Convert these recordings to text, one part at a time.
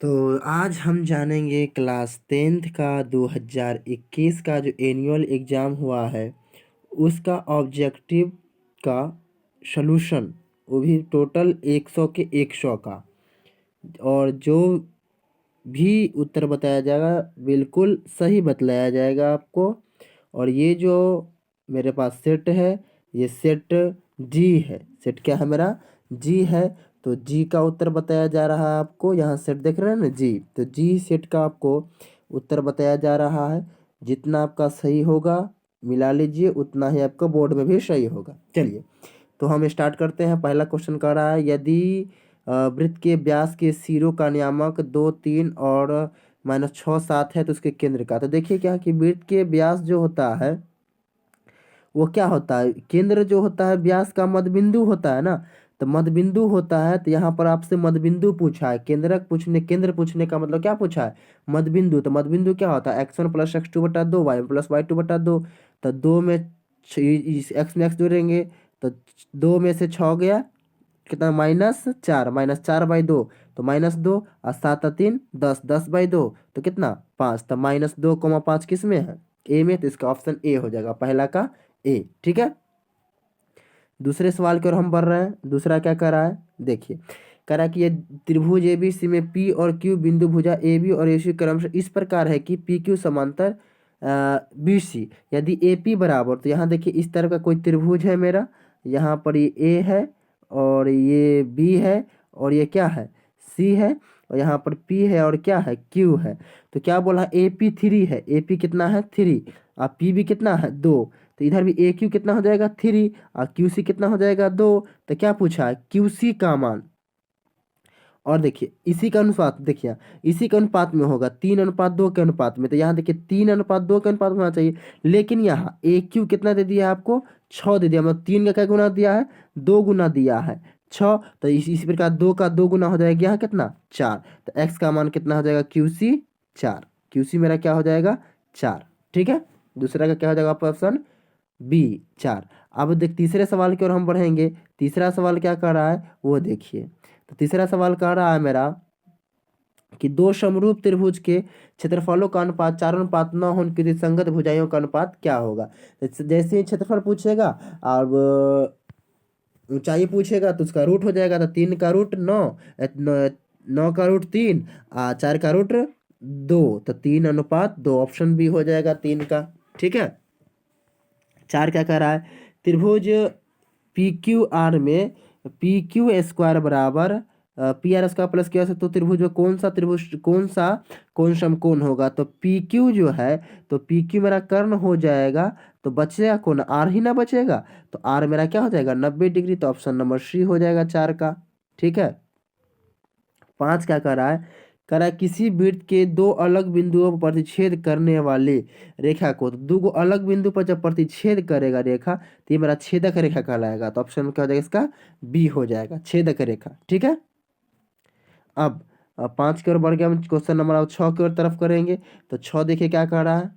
तो आज हम जानेंगे क्लास 10th का 2021 का जो एनुअल एग्ज़ाम हुआ है उसका ऑब्जेक्टिव का सॉल्यूशन, वो भी टोटल 100 के 100 का। और जो भी उत्तर बताया जाएगा बिल्कुल सही बतलाया जाएगा आपको। और ये जो मेरे पास सेट है, ये सेट जी है। सेट क्या है मेरा? जी है। तो जी का उत्तर बताया जा रहा है आपको। यहाँ सेट देख रहे हैं ना जी, तो जी सेट का आपको उत्तर बताया जा रहा है। जितना आपका सही होगा मिला लीजिए, उतना ही आपका बोर्ड में भी सही होगा। चलिए तो हम स्टार्ट करते हैं। पहला क्वेश्चन कर रहा है, यदि वृत्त के व्यास के सिरों का नियामक 2, 3 और -6, 7 है तो उसके केंद्र का। तो देखिए क्या कि वृत्त के व्यास जो होता है वो क्या होता है, केंद्र जो होता है व्यास का मध्यबिंदु होता है ना। तो मध्यबिंदु होता है, तो यहाँ पर आपसे मध्यबिंदु पूछा है। केंद्र पूछने का मतलब क्या पूछा है? मध्यबिंदु। तो मध्यबिंदु क्या होता है? x1 + x2/2 y1 + y2/2। तो दो में एक्स में एक्स जोड़ेंगे तो 2 में से 6 गया, कितना? -4, -4/2 तो -2 और 7 और 3 10, 10/2 तो कितना? 5। तो -2, 5 किस में है? ए में। तो इसका ऑप्शन ए हो जाएगा, पहला का ए। ठीक है। दूसरे सवाल की ओर हम बढ़ रहे हैं। दूसरा क्या कर रहा है, देखिए कह रहा है कि ये त्रिभुज एबीसी में पी और क्यू बिंदु भुजा ए बी और एसी क्रमशः इस प्रकार है कि पी क्यू समांतर बी सी। यदि ए पी बराबर, तो यहाँ देखिए इस तरह का कोई त्रिभुज है मेरा। यहाँ पर ये ए है और ये बी है और ये क्या है? सी है। और यहाँ पर पी है और क्या है? क्यू है। तो क्या बोला? ए पी 3 है। ए पी कितना है? 3। और पी भी कितना है? 2। तो इधर भी ए क्यू कितना हो जाएगा? 3 और क्यू सी कितना हो जाएगा? 2। तो क्या पूछा है? क्यू सी का मान। और देखिए इसी का अनुपात, देखिए इसी के अनुपात में होगा, 3:2 के अनुपात में। तो यहाँ देखिए 3:2 के अनुपात में होना चाहिए। लेकिन यहाँ ए क्यू कितना दे दिया है आपको? 6 दे दिया। मतलब 3 का क्या गुना दिया है? 2 गुना दिया है 6। तो इसी प्रकार 2 का 2 गुना हो जाएगा यहाँ कितना? 4। तो एक्स का मान कितना हो जाएगा? Q C 4। क्यू सी मेरा क्या हो जाएगा? 4। ठीक है। दूसरा का क्या हो जाएगा आपका ऑप्शन बी 4। अब देख तीसरे सवाल की ओर हम बढ़ेंगे। तीसरा सवाल क्या कर रहा है वो देखिए। तो तीसरा सवाल कह रहा है मेरा कि दो समरूप त्रिभुज के क्षेत्रफलों का अनुपात 4:9 होने की संगत भुजाइयों का अनुपात क्या होगा। जैसे ही क्षेत्रफल पूछेगा और ऊंचाई पूछेगा तो उसका रूट हो जाएगा। तो 3 का रूट 9, 9 का रूट 3, 4 का रूट 2। तो 3:2 ऑप्शन बी हो जाएगा 3 का। ठीक है। 4 क्या कह रहा है? त्रिभुज पी क्यू आर में पी क्यू स्क्वायर बराबर P R square plus Q R. तो त्रिभुज में कौन सा कौन समकोण होगा? तो पी क्यू जो है, तो पी क्यू मेरा कर्ण हो जाएगा। तो बचेगा कौन? आर ही ना बचेगा। तो आर मेरा क्या हो जाएगा? 90 डिग्री। तो ऑप्शन नंबर सी हो जाएगा 4 का। ठीक है। 5 क्या कर रहा है? कह रहा है किसी वृत्त के दो अलग बिंदुओं पर प्रतिच्छेद करने वाले रेखा को, तो दो अलग बिंदु पर जब प्रतिच्छेद करेगा रेखा तो ये मेरा छेदक रेखा कहलाएगा। तो ऑप्शन क्या हो जाएगा इसका? बी हो जाएगा, छेदक रेखा। ठीक है। अब 5 की ओर बढ़ गया। हम क्वेश्चन नंबर अब 6 की ओर तरफ करेंगे। तो 6 देखिए क्या कह रहा है।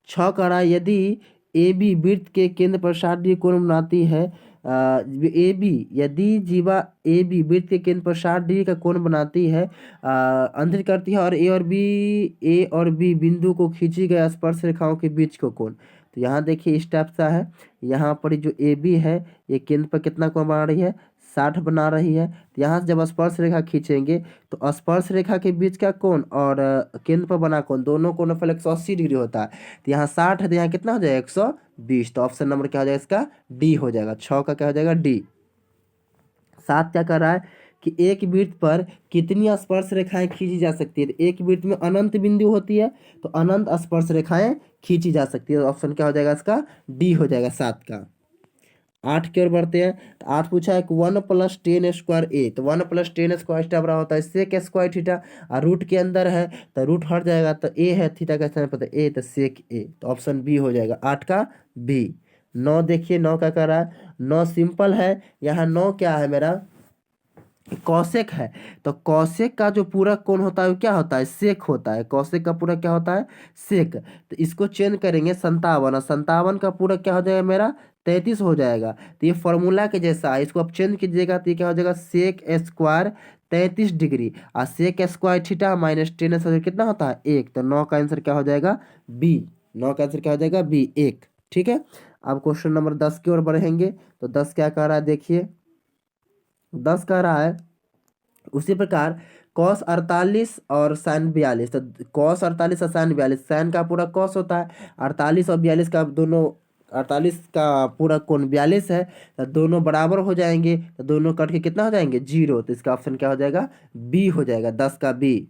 6 कह रहा है यदि ए बी वृत्त के केंद्र पर 60 डिग्री कोण बनाती है। ए बी, यदि जीवा ए बी वृत्त के केंद्र पर 60 डिग्री का कोण बनाती है, अंतरित करती है, और ए और बी बिंदु को खींची गई स्पर्श रेखाओं के बीच को कोण। तो यहाँ देखिए इस टाइप सा है। यहाँ पर जो ए बी है ये केंद्र पर कितना कोण बना रही है? 60 बना रही है। तो यहाँ से जब स्पर्श रेखा खींचेंगे तो स्पर्श रेखा के बीच का कोण और केंद्र पर बना कोण, दोनों कोणों 180 डिग्री होता है। तो यहाँ 60 है तो यहाँ कितना हो जाएगा? 120। तो ऑप्शन नंबर क्या हो जाएगा इसका? डी हो जाएगा। 6 का क्या हो जाएगा? डी। 7 क्या कर रहा है कि एक वृत्त पर कितनी स्पर्श रेखाएं खींची जा सकती है? तो एक वृत्त में अनंत बिंदु होती है, तो अनंत स्पर्श रेखाएं खींची जा सकती है। ऑप्शन क्या हो जाएगा इसका? डी हो जाएगा 7 का। 8 की ओर बढ़ते हैं। तो 8 पूछा है कि 1 + 10 स्क्वायर ए। तो 1 + 10 स्क्वायर थीटा बराबर होता है सेक स्क्वायर थीटा। और रूट के अंदर है तो रूट हट जाएगा। तो ए है थीटा का स्थान पर, ए तो सेक ए। तो ऑप्शन बी हो जाएगा 8 का बी। 9 देखिए, 9 क्या कर रहा है? 9 सिंपल है। यहाँ 9 क्या है मेरा? कौशिक है। तो कौशिक का जो पूरक कोण होता है वो क्या होता है? सेक होता है। कौशिक का पूरक क्या होता है? सेक। तो इसको चेंज करेंगे 57, और 57 का पूरक क्या हो जाएगा मेरा? 33 हो जाएगा। तो ये फॉर्मूला के जैसा है, इसको आप चेंज कीजिएगा तो ये क्या हो जाएगा? सेक स्क्वायर 33 डिग्री और sec square theta minus tan square कितना होता है 1। तो 9 का आंसर क्या हो जाएगा बी। 9 का आंसर क्या हो जाएगा बी 1। ठीक है, अब क्वेश्चन नंबर 10 की ओर बढ़ेंगे। तो 10 क्या कह रहा है देखिए, 10 कह रहा है उसी प्रकार कॉस 48 और साइन 42। तो कॉस 48 और साइन 42, साइन का पूरा कॉस होता है, 48 और 42 का दोनों, 48 का पूरा कोण 42 है, तो दोनों बराबर हो जाएंगे, तो दोनों कट के कितना हो जाएंगे 0। तो इसका ऑप्शन क्या हो जाएगा बी हो जाएगा, 10 का बी।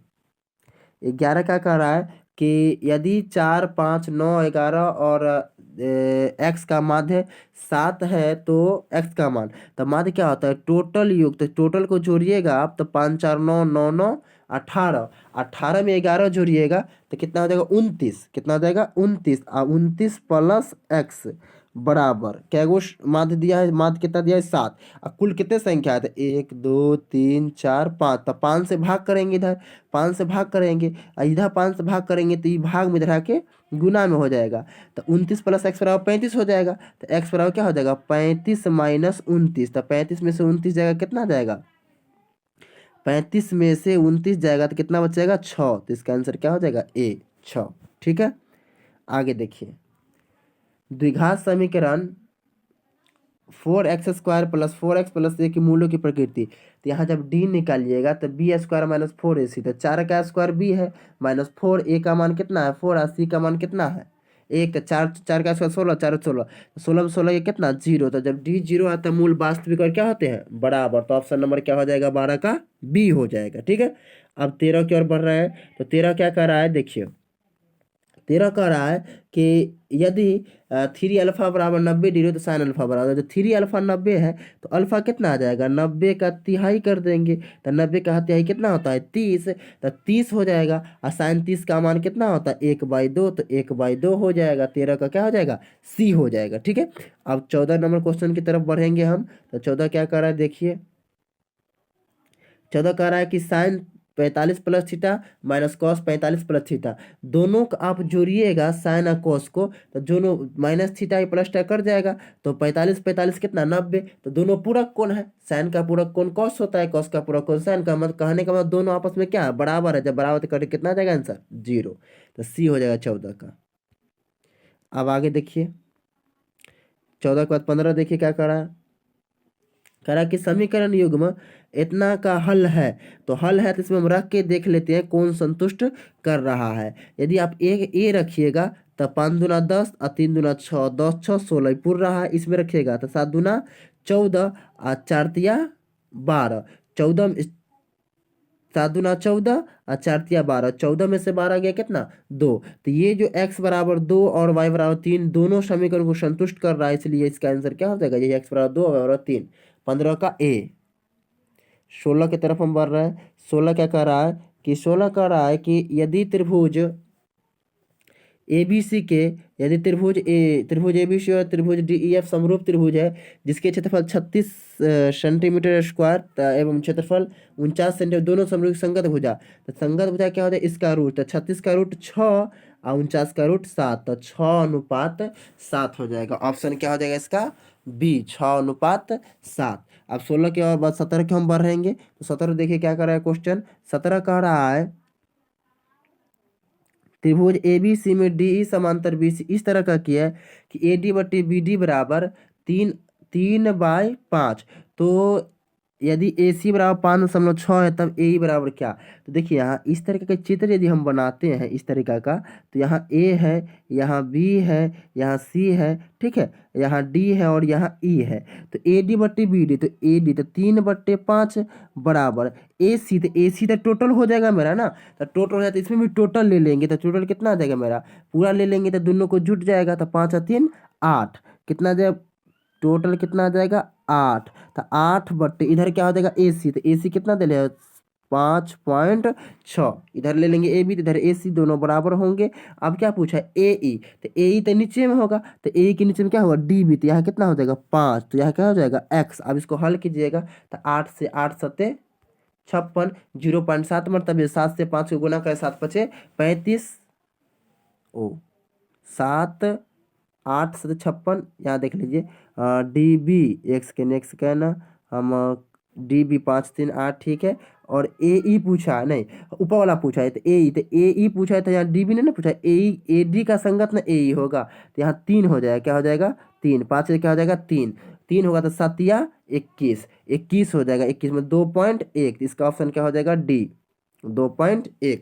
11 क्या कह रहा है कि यदि 4 5 9 11 और एक्स का माध्य 7 है तो एक्स का मान, तो माध्य क्या होता है टोटल योग। तो टोटल को जोड़िएगा आप तो 5 4 9 9 9 18, 18 में 11 जोड़िएगा तो कितना हो जाएगा 29। कितना हो जाएगा 29, 29 प्लस एक्स बराबर क्या गो माध्य दिया है, माध्य कितना दिया है 7। अब कुल कितने संख्या है तो 1 2 3 4 5, तो 5 से भाग करेंगे, इधर 5 से भाग करेंगे, इधर 5 से भाग करेंगे तो ये भाग में इधर आके गुना में हो जाएगा। तो 29 प्लस एक्स बराबर 35 हो जाएगा। तो एक्स बराबर क्या हो जाएगा 35 माइनस 29। तो 35 में से 29 जाएगा कितना जाएगा 35 में से 29 जाएगा तो कितना बचेगा 6। तो इसका आंसर क्या हो जाएगा ए 6। ठीक है, आगे देखिए द्विघात समीकरण 4x² प्लस 4x प्लस ए की मूल्यों की प्रकृति। तो यहाँ जब डी निकालिएगा तो बी स्क्वायर माइनस 4ac, तो 4 का स्क्वायर बी है माइनस 4, ए का मान कितना है 4 और सी का मान कितना है 1। तो 4 4 का स्क्वायर 16, 4 16, 16 में 16 ये कितना 0। तो जब डी 0 आता है मूल वास्तविक और क्या होते हैं बराबर, तो ऑप्शन नंबर क्या हो जाएगा 12 का बी हो जाएगा। ठीक है, अब 13 की ओर बढ़ रहा है। तो 13 क्या कर रहा है देखिए, 13 कह रहा है कि यदि 3 अल्फा बराबर 90 डिग्री तो साइन अल्फा बराबर, जो 3 अल्फा 90 है तो अल्फा कितना आ जाएगा 90 का तिहाई कर देंगे, तो 90 का तिहाई कितना होता है 30, तो 30 हो जाएगा। और साइन 30 का मान कितना होता है 1/2, तो 1/2 हो जाएगा। 13 का क्या हो जाएगा सी हो जाएगा। ठीक है, अब 14 नंबर क्वेश्चन की तरफ बढ़ेंगे हम। तो 14 क्या कर रहा है देखिए, 14 कह रहा है कि sine 45 plus theta minus cos 45 plus theta, दोनों का आप जोड़िएगा साइन और कॉस को, तो दोनों माइनस थीटा ही प्लस टा कर जाएगा। तो 45 45 कितना 90, तो दोनों पूरक कोण है, साइन का पूरक कोण कॉस होता है, कॉस का पूरक कोण साइन का, मतलब कहने का मतलब दोनों आपस में क्या है बराबर है। जब बराबर तो करके कितना आ जाएगा आंसर 0। तो सी हो जाएगा 14 का। अब आगे देखिए 14 के बाद 15 देखिए क्या करा है, करा कि समीकरण युग्म इतना का हल है। तो हल है तो इसमें हम रख के देख लेते हैं कौन संतुष्ट कर रहा है। यदि आप एक ए रखिएगा तो 5 दूना 10 और 3 दूना 6, 10 6 16 पूर रहा है। इसमें रखिएगा तो 7 दूना 14 और 4 तिया 12, 14 7 दूना 14 और 4 तिया 12, 14 में से 12 गया कितना 2। तो ये जो x बराबर 2 और y बराबर 3 दोनों समीकरण को संतुष्ट कर रहा है, इसलिए इसका आंसर क्या हो जाएगा ये x बराबर 2 और y बराबर 3। 15 का ए। 16 की तरफ हम बढ़ रहे हैं। 16 क्या कह रहा है कि 16 कह रहा है कि यदि त्रिभुज ABC के, यदि त्रिभुज ABC और त्रिभुज DEF समरूप त्रिभुज है जिसके क्षेत्रफल 36 सेंटीमीटर स्क्वायर एवं क्षेत्रफल 49 सेंटीमीटर, दोनों समरूप संगत भुजा। तो संगत भुजा क्या होता है इसका रूट, तो 36 का रूट 6 और 49 का रूट 7, तो 6:7 हो जाएगा। ऑप्शन क्या हो जाएगा इसका बी 6:7। अब 16 के और बाद 17 के हम बढ़ेंगे। तो 17 देखिए क्या कर रहा है क्वेश्चन, 17 कह रहा है त्रिभुज ABC में DE समांतर BC इस तरह का किया है कि AD बट्टी BD बराबर 3/5। तो यदि AC बराबर 5.6 है तब AE बराबर क्या। तो देखिए यहाँ इस तरीके का चित्र यदि हम बनाते हैं इस तरीका का, तो यहाँ A है, यहाँ B है, यहाँ C है, ठीक है, यहाँ D है और यहाँ E है। तो AD बट्टी BD, तो AD तो 3/5 बराबर AC, तो AC तो टोटल हो जाएगा मेरा ना, तो टोटल हो जाता है, इसमें भी टोटल ले लेंगे तो टोटल कितना आ जाएगा मेरा पूरा ले लेंगे तो दोनों को जुट जाएगा, तो 5 और 3 8, कितना जाएगा टोटल कितना आ जाएगा 8। तो 8 बट्टे इधर क्या हो जाएगा AC, तो AC कितना दे लेगा 5.6, इधर ले लेंगे AB तो इधर AC, दोनों बराबर होंगे। अब क्या पूछा है AE, तो AE तो नीचे में होगा, तो AE के नीचे में क्या होगा DB, तो यहाँ कितना हो जाएगा 5, तो यहाँ क्या हो जाएगा x। अब इसको हल कीजिएगा तो 8 से 8 सत्ते 56, 0.7 मतलब 7 से 5 को गुना करें 7 पचे 35, ओ 7 8 से 56, यहाँ देख लीजिए DB x के नेक्स्ट कहना हम DB 5 3 8, ठीक है, और ए ई पूछा नहीं, ऊपर वाला पूछा है तो ए ई, तो ए ई पूछा है तो यहाँ डी भी नहीं ना पूछा, ए ई ए डी का संगत ना ए ई होगा, तो यहाँ 3 हो जाएगा, क्या हो जाएगा 3, 5 से क्या हो जाएगा 3, 3 होगा तो 7 या 21, 21 हो जाएगा, 21 में 2.1, इसका ऑप्शन क्या हो जाएगा डी, 2.1।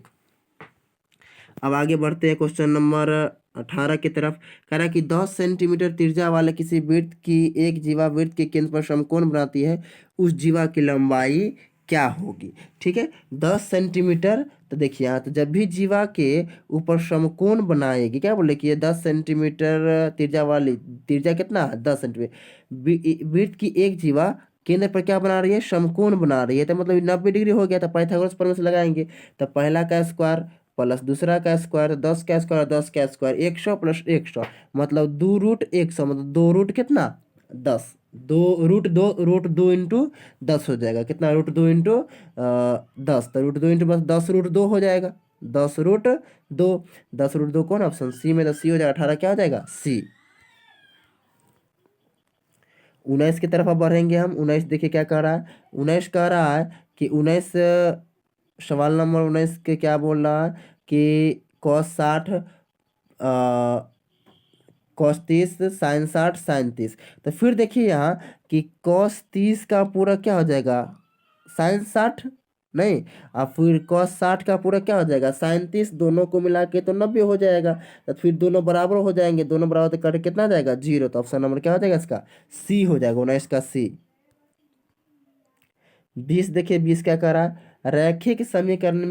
अब आगे बढ़ते हैं क्वेश्चन नंबर 18 की तरफ। कह रहा है कि 10 सेंटीमीटर त्रिज्या वाले किसी वृत्त की एक जीवा वृत्त के केंद्र पर समकोण बनाती है, उस जीवा की लंबाई क्या होगी। ठीक है, 10 सेंटीमीटर, तो देखिए यहाँ तो जब भी जीवा के ऊपर समकोण बनाएगी, क्या बोले कि ये 10 सेंटीमीटर त्रिज्या वाली, त्रिज्या कितना है 10 सेंटीमीटर, वृत्त की एक जीवा केंद्र पर क्या बना रही है, समकोण बना रही है, तो मतलब 90 डिग्री हो गया, तो पाइथागोरस प्रमेय से लगाएंगे, तो पहला का स्क्वायर प्लस दूसरा का स्क्वायर, 10 का स्क्वायर 10 का स्क्वायर, 100 प्लस 100, मतलब 2√100, मतलब 2 रूट कितना 10, 2 रूट 2 इंटू 10 हो जाएगा, कितना √2 इंटू 10, तो √2 इंटू बस 10√2 हो जाएगा, 10√2, 10√2 कौन ऑप्शन सी में, तो सी हो जाएगा, 18 क्या हो जाएगा सी। 19 की तरफ अब बढ़ेंगे हम। 19 देखिए क्या कह रहा है, 19 कह रहा है कि 19 सवाल नंबर 19 के क्या बोल रहा है कि cos 60 cos 30 sin 60 sin 30, तो फिर देखिए यहाँ कि cos 30 का पूरा क्या हो जाएगा sin 60 नहीं, अब फिर cos 60 का पूरा क्या हो जाएगा sin 30, दोनों को मिला के तो 90 हो जाएगा, तो फिर दोनों बराबर हो जाएंगे, दोनों बराबर तो कट कितना आ जाएगा 0, तो ऑप्शन नंबर क्या हो जाएगा इसका सी हो जाएगा, 19 का सी। 20 देखिए, 20 क्या कह रहा है, रैखिक समीकरण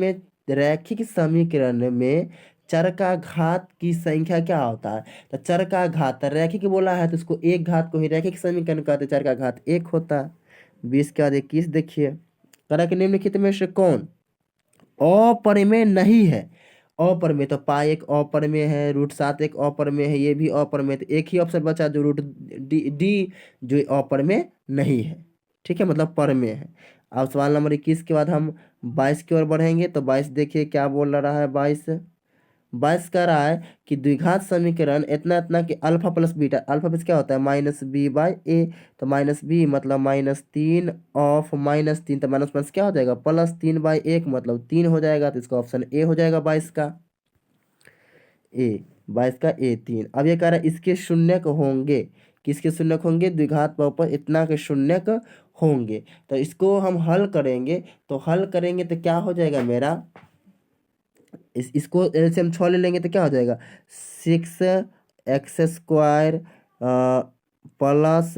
में चर का घात की संख्या क्या होता है, तो चर का घात रैखिक बोला है तो उसको एक घात को ही रैखिक समीकरण कहते हैं, चर का घात 1 होता है। 20 के बाद 21 देखिए, करा कि निम्नलिखित में से कौन अपरिमेय नहीं है, अपरिमेय तो पाई एक अपरिमेय है, √7 एक अपरिमेय है, ये भी अपरिमेय, तो एक ही ऑप्शन बचा जो डी जो अपरिमेय नहीं है। ठीक है, मतलब परमेय है। अब सवाल नंबर 21 के बाद हम 22 की ओर बढ़ेंगे, तो 22 देखिए क्या बोल रहा है, 22 कह रहा है कि द्विघात समीकरण इतना इतना कि alpha plus beta, alpha plus क्या होता है -b/a, तो -b मतलब -3 तो माइनस प्लस क्या हो जाएगा +3/1 मतलब 3 हो जाएगा, तो इसका ऑप्शन ए हो जाएगा 22 का ए, 22 का ए 3। अब ये कह रहा है इसके शून्यक होंगे, किसके शून्यक होंगे, द्विघात बहुपद इतना के शून्यक होंगे, तो इसको हम हल करेंगे, तो हल करेंगे तो क्या हो जाएगा मेरा, इसको एलसीएम 6 ले लेंगे तो क्या हो जाएगा 6x² प्लस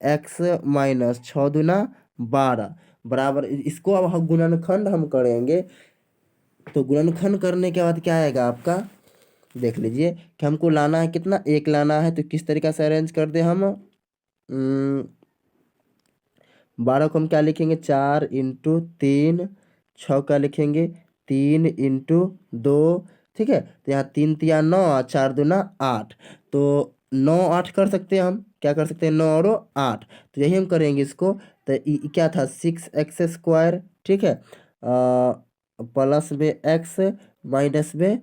x माइनस 6×2 बराबर, इसको अब हम गुणनखंड हम करेंगे, तो गुणनखंड करने के बाद क्या आएगा आपका, देख लीजिए कि हमको लाना है कितना 1 लाना है, तो किस तरीका से अरेंज कर दे हम 12 को हम क्या लिखेंगे 4 × 3, 6 का लिखेंगे 3 × 2, ठीक है, तो यहाँ 3 तिया 9 और 4×2 8, तो 9 8 कर सकते हैं हम, क्या कर सकते हैं 9 और 8, तो यही हम करेंगे इसको, तो क्या था 6x², ठीक है, प्लस में x माइनस में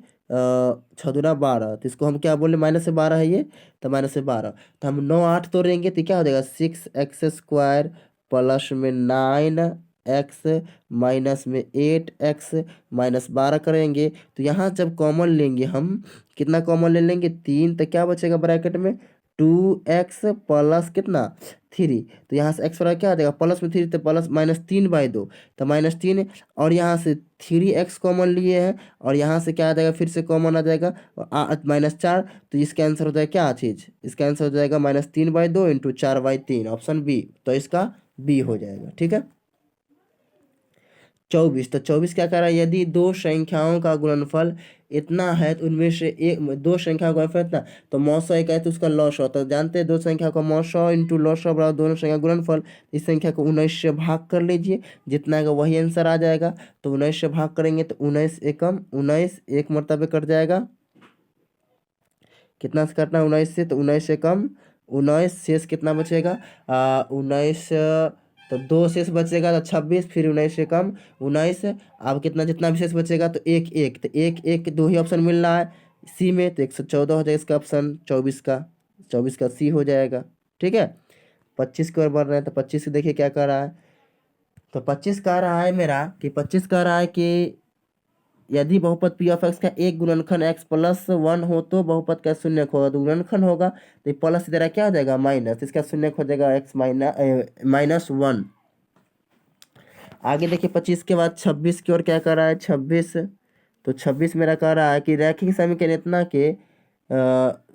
6×2 12, तो इसको हम क्या बोले -12 है ये, तो -12, तो हम 9 8 तोड़ेंगे तो क्या हो जाएगा 6x² प्लस में 9x माइनस में 8x -12 करेंगे, तो यहाँ जब कॉमन लेंगे हम, कितना कॉमन ले लेंगे 3, तो क्या बचेगा ब्रैकेट में 2x प्लस कितना 3, तो यहाँ से x बराबर क्या आ जाएगा +3, तो प्लस -3/2, तो -3, और यहाँ से 3x कॉमन लिए हैं, और यहाँ से क्या आ जाएगा फिर से कॉमन आ जाएगा -4, तो इसका आंसर हो जाएगा क्या चीज़, इसका आंसर हो जाएगा -3/2 × 4/3, ऑप्शन बी, तो इसका बी हो जाएगा। ठीक है, 24, तो 24 क्या कर रहा है, यदि दो संख्याओं का गुणनफल इतना है तो उनमें से एक, दो संख्या का गुणनफल इतना, तो मौसौ एक है तो उसका लॉसौ, तो जानते हैं दो संख्या का मौसौ इंटू लॉसौ बराबर दोनों संख्या गुणनफल, इस संख्या को 19 से भाग कर लीजिए, जितना आएगा वही आंसर आ जाएगा, तो 19 से भाग करेंगे तो 19 एकम 19 एक मरतबे कट जाएगा, कितना से कटना 19 से, तो 19 से कम 19, शेष कितना बचेगा 19, तो 2 शेष बचेगा तो 26, फिर 19 से कम 19, अब कितना जितना भी शेष बचेगा तो 1 1, तो 1 1 दो ही ऑप्शन मिल रहा है सी में, तो 114 हो जाएगा इसका ऑप्शन 24 का सी हो जाएगा। ठीक है, 25 की ओर बढ़ रहे हैं, तो 25 से देखिए क्या कर रहा है, तो 25 कह रहा है मेरा कि 25 कह रहा है कि यदि बहुपद पी ऑफ एक्स का एक गुणनखंड एक्स प्लस वन हो तो बहुपद का शून्यक होगा। तो गुणनखंड होगा तो प्लस इधर क्या हो जाएगा माइनस, इसका शून्यक हो जाएगा एक्स माइनस वन। आगे देखिए 25 के बाद 26 की ओर क्या कर रहा है 26। तो 26 मेरा कह रहा है कि रैखिक समीकरण इतना के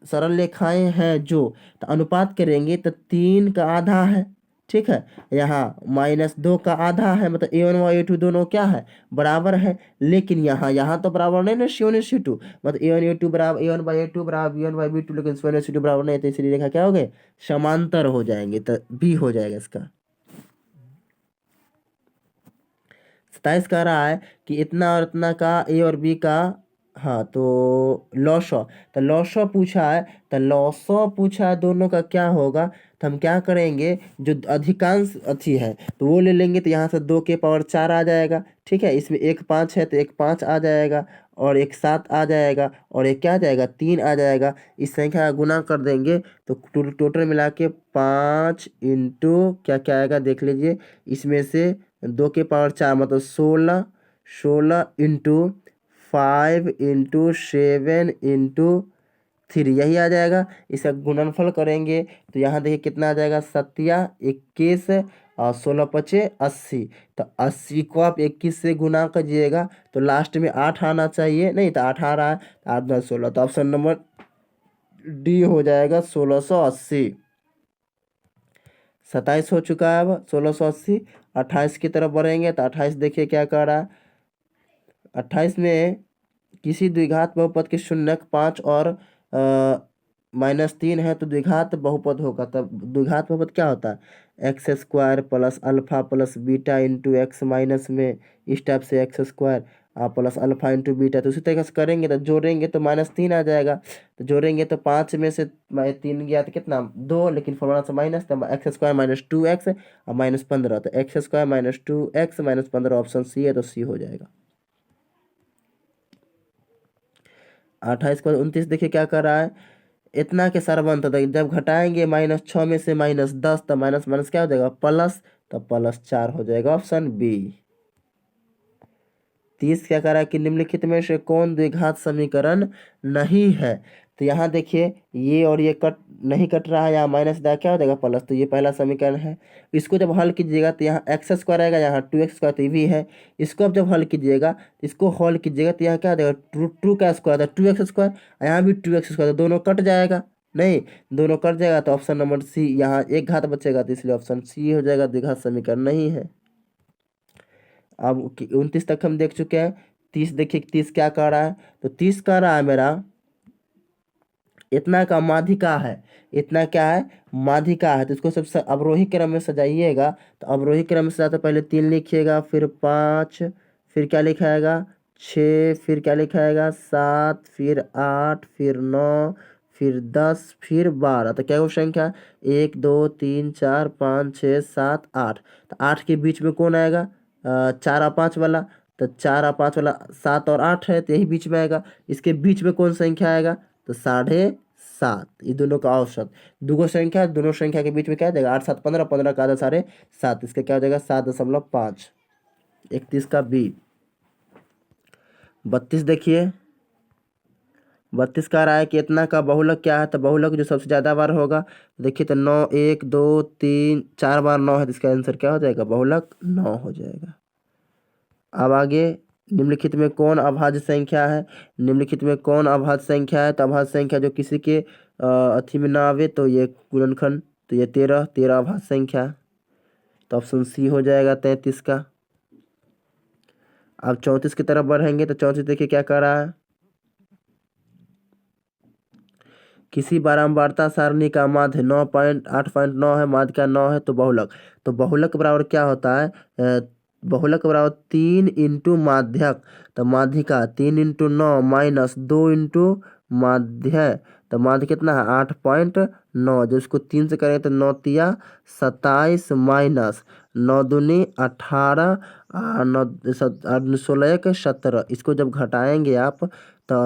सरल रेखाएं हैं जो, तो अनुपात करेंगे तो 3 का आधा है, ठीक है। यहाँ -2 का आधा है, मतलब a1 और a2 दोनों क्या है बराबर है। लेकिन यहाँ तो बराबर नहीं ना C1 और C2, मतलब a1 a2 बराबर a1/a2 बराबर b1/b2, लेकिन C1 और C2 बराबर नहीं, तो इसलिए रेखा क्या हो गए समांतर हो जाएंगे, तो B हो जाएगा इसका। 27 कह रहा है कि इतना और इतना का ए और बी का, हाँ तो लॉसो, तो लॉसो पूछा है, तो लॉसो पूछा है दोनों का क्या होगा। तो हम क्या करेंगे जो अधिकांश अच्छी है तो वो ले लेंगे, तो यहाँ से 2 के पावर 4 आ जाएगा, ठीक है। इसमें एक 5 है तो एक 5 आ जाएगा, और एक 7 आ जाएगा, और एक क्या आ जाएगा 3 आ जाएगा। इस संख्या का गुना कर देंगे तो टोटल मिला के 5 इंटू क्या क्या आएगा देख लीजिए। इसमें से 2 के पावर 4 मतलब 16, 16 इंटू 5 इंटू 7 इंटू 3 यही आ जाएगा। इसका गुणनफल करेंगे तो यहाँ देखिए कितना आ जाएगा 21 और 16 पचे 80। तो 80 को आप 21 से गुना कीजिएगा तो लास्ट में 8 आना चाहिए, नहीं तो 8 आ रहा है, 8 10 16, तो ऑप्शन नंबर डी हो जाएगा 1680। 27 हो चुका है, अब 1680। 28 की तरफ बढ़ेंगे तो 28 देखिए क्या कर रहा है। 28 में किसी द्विघात बहुपद के शून्यक 5 और -3 है तो द्विघात बहुपद होगा। तब द्विघात बहुपद क्या होता है x square plus alpha plus beta into x minus में इस टाइप से x square plus alpha into beta. तो उसी तरीके से करेंगे तो जोड़ेंगे तो -3 आ जाएगा। तो जोड़ेंगे तो 5 में से 3 गया तो कितना 2, लेकिन फॉर्मूला से माइनस, तो एक्स स्क्वायर -2x और -15, तो x square -2x -15 option C है, तो सी हो जाएगा। 28 को 29 देखिए क्या कर रहा है, इतना के सरबंध था जब घटाएंगे -6 में से -10 तो माइनस माइनस क्या हो जाएगा प्लस, तो +4 हो जाएगा ऑप्शन बी। 30 क्या कह रहा है कि निम्नलिखित में से कौन द्विघात समीकरण नहीं है। तो यहाँ देखिए ये और ये कट नहीं कट रहा है, यहाँ माइनस दा क्या हो जाएगा प्लस, तो ये पहला समीकरण है। इसको जब हल कीजिएगा तो यहाँ एक्स स्क्वायर आएगा, यहाँ 2x स्क्वायर तो ये भी है। इसको अब जब हल कीजिएगा तो इसको हल कीजिएगा तो यहाँ क्या हो जाएगा टू का स्क्वायर था 2x स्क्वायर, यहाँ भी 2x स्क्वायर, तो दोनों कट जाएगा, नहीं दोनों कट जाएगा तो ऑप्शन नंबर सी, यहाँ एक घात बचेगा तो इसलिए ऑप्शन सी हो जाएगा, द्विघात समीकरण नहीं है। अब 29 तक हम देख चुके हैं। 30 देखिए 30 क्या कह रहा है, तो 30 कह रहा है मेरा इतना का माध्यिका है, इतना क्या है माध्यिका है। तो इसको सबसे अवरोही क्रम में सजाइएगा, तो अवरोही क्रम में सजाते पहले 3 लिखिएगा, फिर 5, फिर क्या लिखाएगा 6, फिर क्या लिखाएगा 7, फिर 8, फिर 9, फिर 10, फिर 12। तो क्या वो संख्या 1 2 3 4 5 6 7 8, तो 8 के बीच में कौन आएगा 4 और 5 वाला, तो 4 और 5 वाला 7 और 8 है तो यही बीच में आएगा। इसके बीच में कौन संख्या आएगा तो 7.5, ये दोनों का औसत, दोनों संख्या के बीच में क्या हो जाएगा 8 7 15, 15 का आधा 7.5, इसका क्या हो जाएगा 7.5। 31 का बी। 32 देखिए 32 कह रहा है कि इतना का बहुलक क्या है, तो बहुलक जो सबसे ज़्यादा बार होगा देखिए तो 9 1 2 3 4 बार 9 है, तो इसका आंसर क्या हो जाएगा बहुलक 9 हो जाएगा। अब आगे निम्नलिखित में कौन अभाज्य संख्या है, निम्नलिखित में कौन अभाज्य संख्या है, तो अभाज्य संख्या जो किसी के अथी में ना आवे तो ये गुणनखंड, तो ये 13 अभाज्य संख्या, तो ऑप्शन सी हो जाएगा 33 का। अब 34 की तरफ बढ़ेंगे तो 34 देखिए क्या कर रहा है, किसी बारंबारता सारणी का माध्य 9.8.9 है, माध्य का 9 है तो बहुलक, तो बहुलक बराबर क्या होता है बहुलक बराबर 3 इंटू माध्यक, तो माध्यिका 3 इंटू 9 माइनस 2 इंटू माध्य, तो माध्य कितना है 8.9, जो इसको 3 से करें तो 9 तिया 27 माइनस 9 दूनी 18 9 16 1 17, इसको जब घटाएंगे आप तो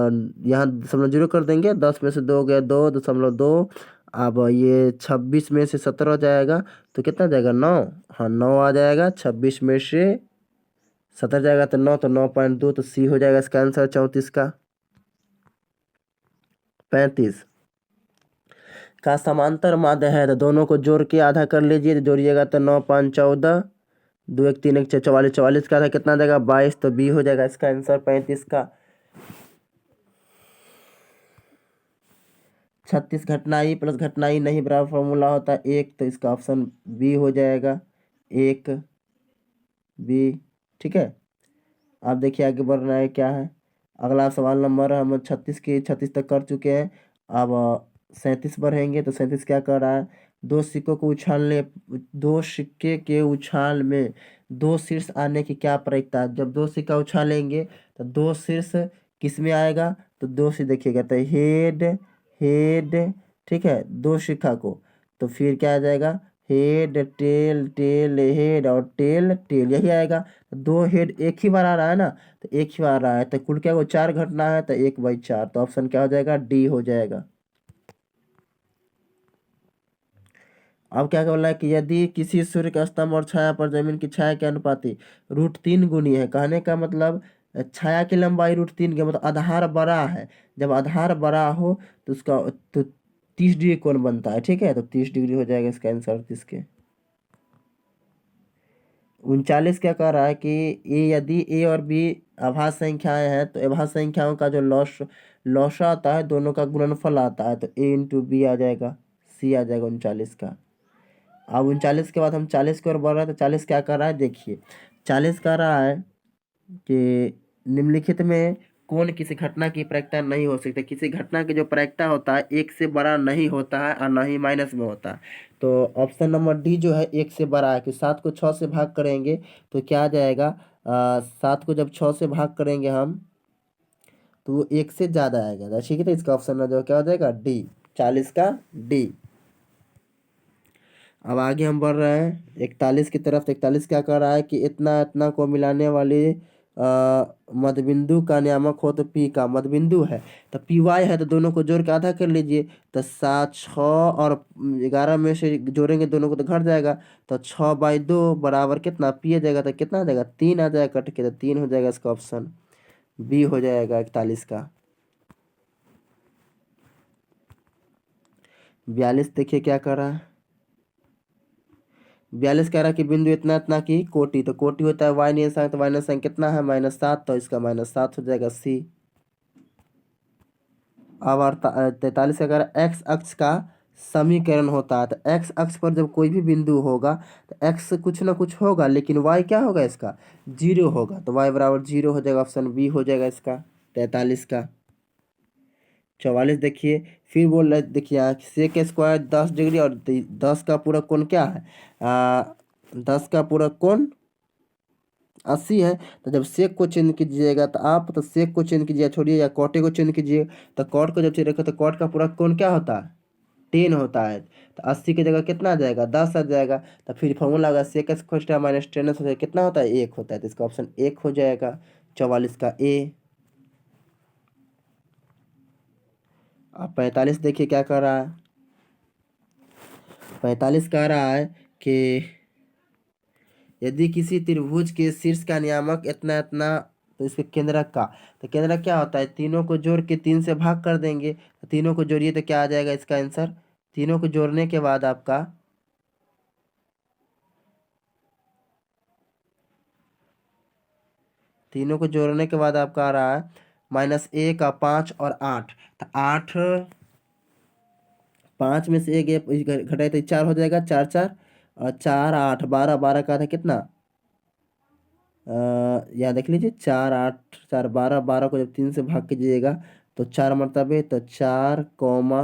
यहाँ 0.0 कर देंगे, 10 में से 2 गया 2.2, अब ये 26 में से 17 जाएगा तो कितना जाएगा 9। हाँ 9 आ जाएगा। 26 में से 17 जाएगा तो 9, तो 9.2, तो सी हो जाएगा इसका आंसर 34 का। 35 का समांतर माध्य है तो दोनों को जोड़ के आधा कर लीजिए, तो जोड़िएगा तो 9, 5, 14, 2, 1, 3, 1, 6, 44, 44 का था कितना जाएगा 22, तो बी हो जाएगा इसका आंसर 35 का। 36 घटनाई प्लस घटनाई नहीं बराबर फॉर्मूला होता है 1, तो इसका ऑप्शन बी हो जाएगा 1 बी। ठीक है, आप देखिए आगे बढ़ रहा है क्या है। अगला सवाल नंबर हम 36 तक कर चुके हैं। अब 37 बढ़ेंगे तो 37 क्या कर रहा है, दो सिक्कों को उछालने, दो सिक्के के उछाल में दो शीर्ष आने की क्या प्रायिकता है। जब दो सिक्का उछालेंगे तो दो शीर्ष किस में आएगा, तो दो से देखिएगा तो हेड हेड, ठीक है, दो सिक्का को, तो फिर क्या आ जाएगा हेड टेल टेल हेड और टेल टेल, यही आएगा। दो हेड एक ही बार आ रहा है ना, तो एक ही बार आ रहा है, तो कुल क्या वो 4 घटना है, तो 1/4, तो ऑप्शन क्या हो जाएगा डी हो जाएगा। अब क्या बोला है कि यदि किसी सूर्य का स्तंभ और छाया पर जमीन की छाया के अनुपाती √3 गुनी है, कहने का मतलब छाया की लंबाई √3 के, मतलब आधार बड़ा है। जब आधार बड़ा हो तो उसका तो 30 डिग्री कोण बनता है। ठीक है, तो 30 डिग्री हो जाएगा इसका आंसर 30 के। 39 क्या कह रहा है कि यदि ए और बी अभाज्य संख्याएं हैं तो अभाज्य संख्याओं का जो लौसा आता है दोनों का गुणनफल आता है, तो a × b आ जाएगा, सी आ जाएगा 39 का। अब 39 के बाद हम 40 की ओर बढ़ रहे हैं, तो 40 क्या कर रहा है देखिए, 40 कह रहा है कि निम्नलिखित में कौन किसी घटना की प्रायिकता नहीं हो सकती। किसी घटना की जो प्रायिकता होता है 1 से बड़ा नहीं होता है और न ही माइनस में होता है। तो ऑप्शन नंबर डी जो है 1 से बड़ा है, कि 7 को 6 से भाग करेंगे तो क्या आ जाएगा, 7 को जब 6 से भाग करेंगे हम तो वो 1 से ज़्यादा आएगा। ठीक है, तो इसका ऑप्शन जो क्या हो जाएगा डी, 40 का डी। अब आगे हम बढ़ रहे हैं 41 की तरफ। तो 41 क्या कर रहा है कि इतना इतना को मिलाने वाली मध्यबिंदु का नियामक हो तो पी का मध्यबिंदु है, तो पी वाई है, तो दोनों को जोड़ के आधा कर लीजिए, तो 7, 6 और 11 में से जोड़ेंगे दोनों को तो घट जाएगा, तो 6/2 बराबर कितना पी आ जाएगा, तो कितना आ जाएगा 3 आ जाएगा कट के, तो 3 हो जाएगा इसका ऑप्शन बी हो जाएगा 41 का। 42 देखिए क्या कर रहा है, 42 कह रहा है कि बिंदु इतना इतना की कोटि, तो कोटि होता है वाई निर्देशांक, तो वाई निर्देशांक कितना है -7, तो इसका -7 हो जाएगा सी। अब 43 अगर एक्स अक्ष का समीकरण होता है, तो एक्स अक्ष पर जब कोई भी बिंदु होगा तो एक्स कुछ ना कुछ होगा, लेकिन वाई क्या होगा इसका 0 होगा, तो वाई बराबर 0 हो जाएगा, ऑप्शन बी हो जाएगा इसका 43 का। 44 देखिए फिर बोल रहे, देखिए यहाँ सेक स्क्वायर 10 डिग्री और 10 का पूरा कोण क्या है, 10 का पूरा कोण 80 है। तो जब सेक को चिन्ह कीजिएगा तो आप तो सेक को चिन्ह कीजिए, छोड़िए या कॉटे को चिन्ह कीजिए, तो कॉट को जब चिन्ह रखो तो कॉट का पूरा कोण क्या होता है 10 होता है, तो 80 की जगह कितना आ जाएगा 10 आ जाएगा, तो फिर फॉर्मूला होगा सेक स्क्वायर माइनस टेन कितना होता है 1 होता है, तो इसका ऑप्शन 1 हो जाएगा 44 का ए। अब 45 देखिए क्या कर रहा है, 45 कह रहा है कि यदि किसी त्रिभुज के शीर्ष का नियामक इतना इतना, तो इसके केंद्रक का, तो केंद्रक क्या होता है, तीनों को जोड़ के 3 से भाग कर देंगे, तो तीनों को जोड़िए तो क्या आ जाएगा इसका आंसर, तीनों को जोड़ने के बाद आपका तीनों को जोड़ने के बाद आपका आ रहा है -1 का 5 और 8, तो 8 5 में से एक घटाए तो 4 हो जाएगा, 4 4 और 4 8 12, 12 का था कितना, यहाँ देख लीजिए 4 8 4 12, 12 को जब 3 से भाग कीजिएगा तो 4 मरतबे, तो 4 कॉमा,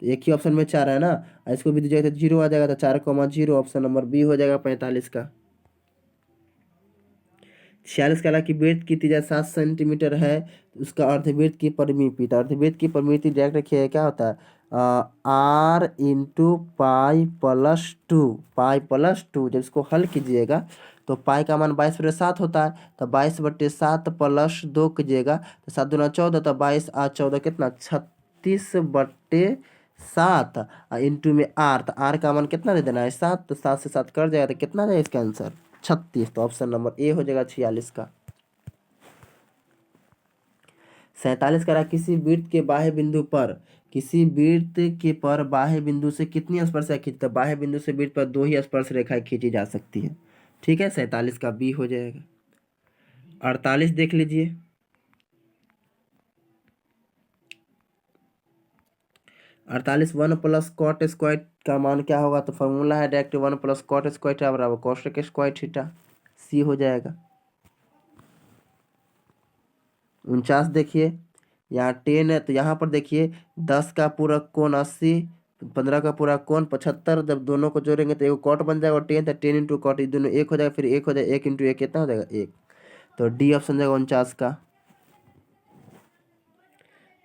तो एक ही ऑप्शन में 4 है ना, इसको भी दीजिएगा तो 0 आ जाएगा, तो 4,0, ऑप्शन नंबर बी हो जाएगा 45 का। 46 कह रहा कि वृत्त की त्रिज्या 7 सेंटीमीटर है, तो उसका अर्धवृत्त की परिमिति, तो अर्धवृत्त की परिमिति डायरेक्ट रखिए क्या होता है r × पाई+2 जब इसको हल कीजिएगा तो पाई का मान 22/7 होता है, तो 22/7 + 2 कीजिएगा तो 7 × 2 = 14, तो 22 और 14 कितना 36/7 7 इंटू में आर, तो आर का मान कितना दे देना है 7, तो 7 से 7 कट जाएगा तो कितना जाएगा इसका आंसर 36। तो ऑप्शन नंबर ए हो जाएगा 46 का। 47 कह रहा है किसी वृत्त के बाह्य बिंदु पर, किसी वृत्त के पर बाह्य बिंदु से कितनी स्पर्श खींची, तो बाह्य बिंदु से वृत्त पर 2 ही स्पर्श रेखाएं खींची जा सकती है। ठीक है, 47 का बी हो जाएगा। 48 देख लीजिए। 48 1 प्लस कॉट स्क्वायर का मान क्या होगा, तो फॉर्मूला है डायरेक्ट 1 प्लस कॉट स्क्वायर बराबर कोसेक स्क्वायर थीटा, सी हो जाएगा। 49 देखिए, यहाँ 10 है तो यहाँ पर देखिए 10 का पूरक कोण 80, 15 का पूरा कोण 75, जब दोनों को जोड़ेंगे तो एक कॉट बन जाएगा और 10 तो 10 इंटू कॉट, ये दोनों एक हो जाएगा, फिर एक हो जाएगा, 1 इंटू 1 कितना हो जाएगा 1। तो डी ऑप्शन जाएगा 49 का।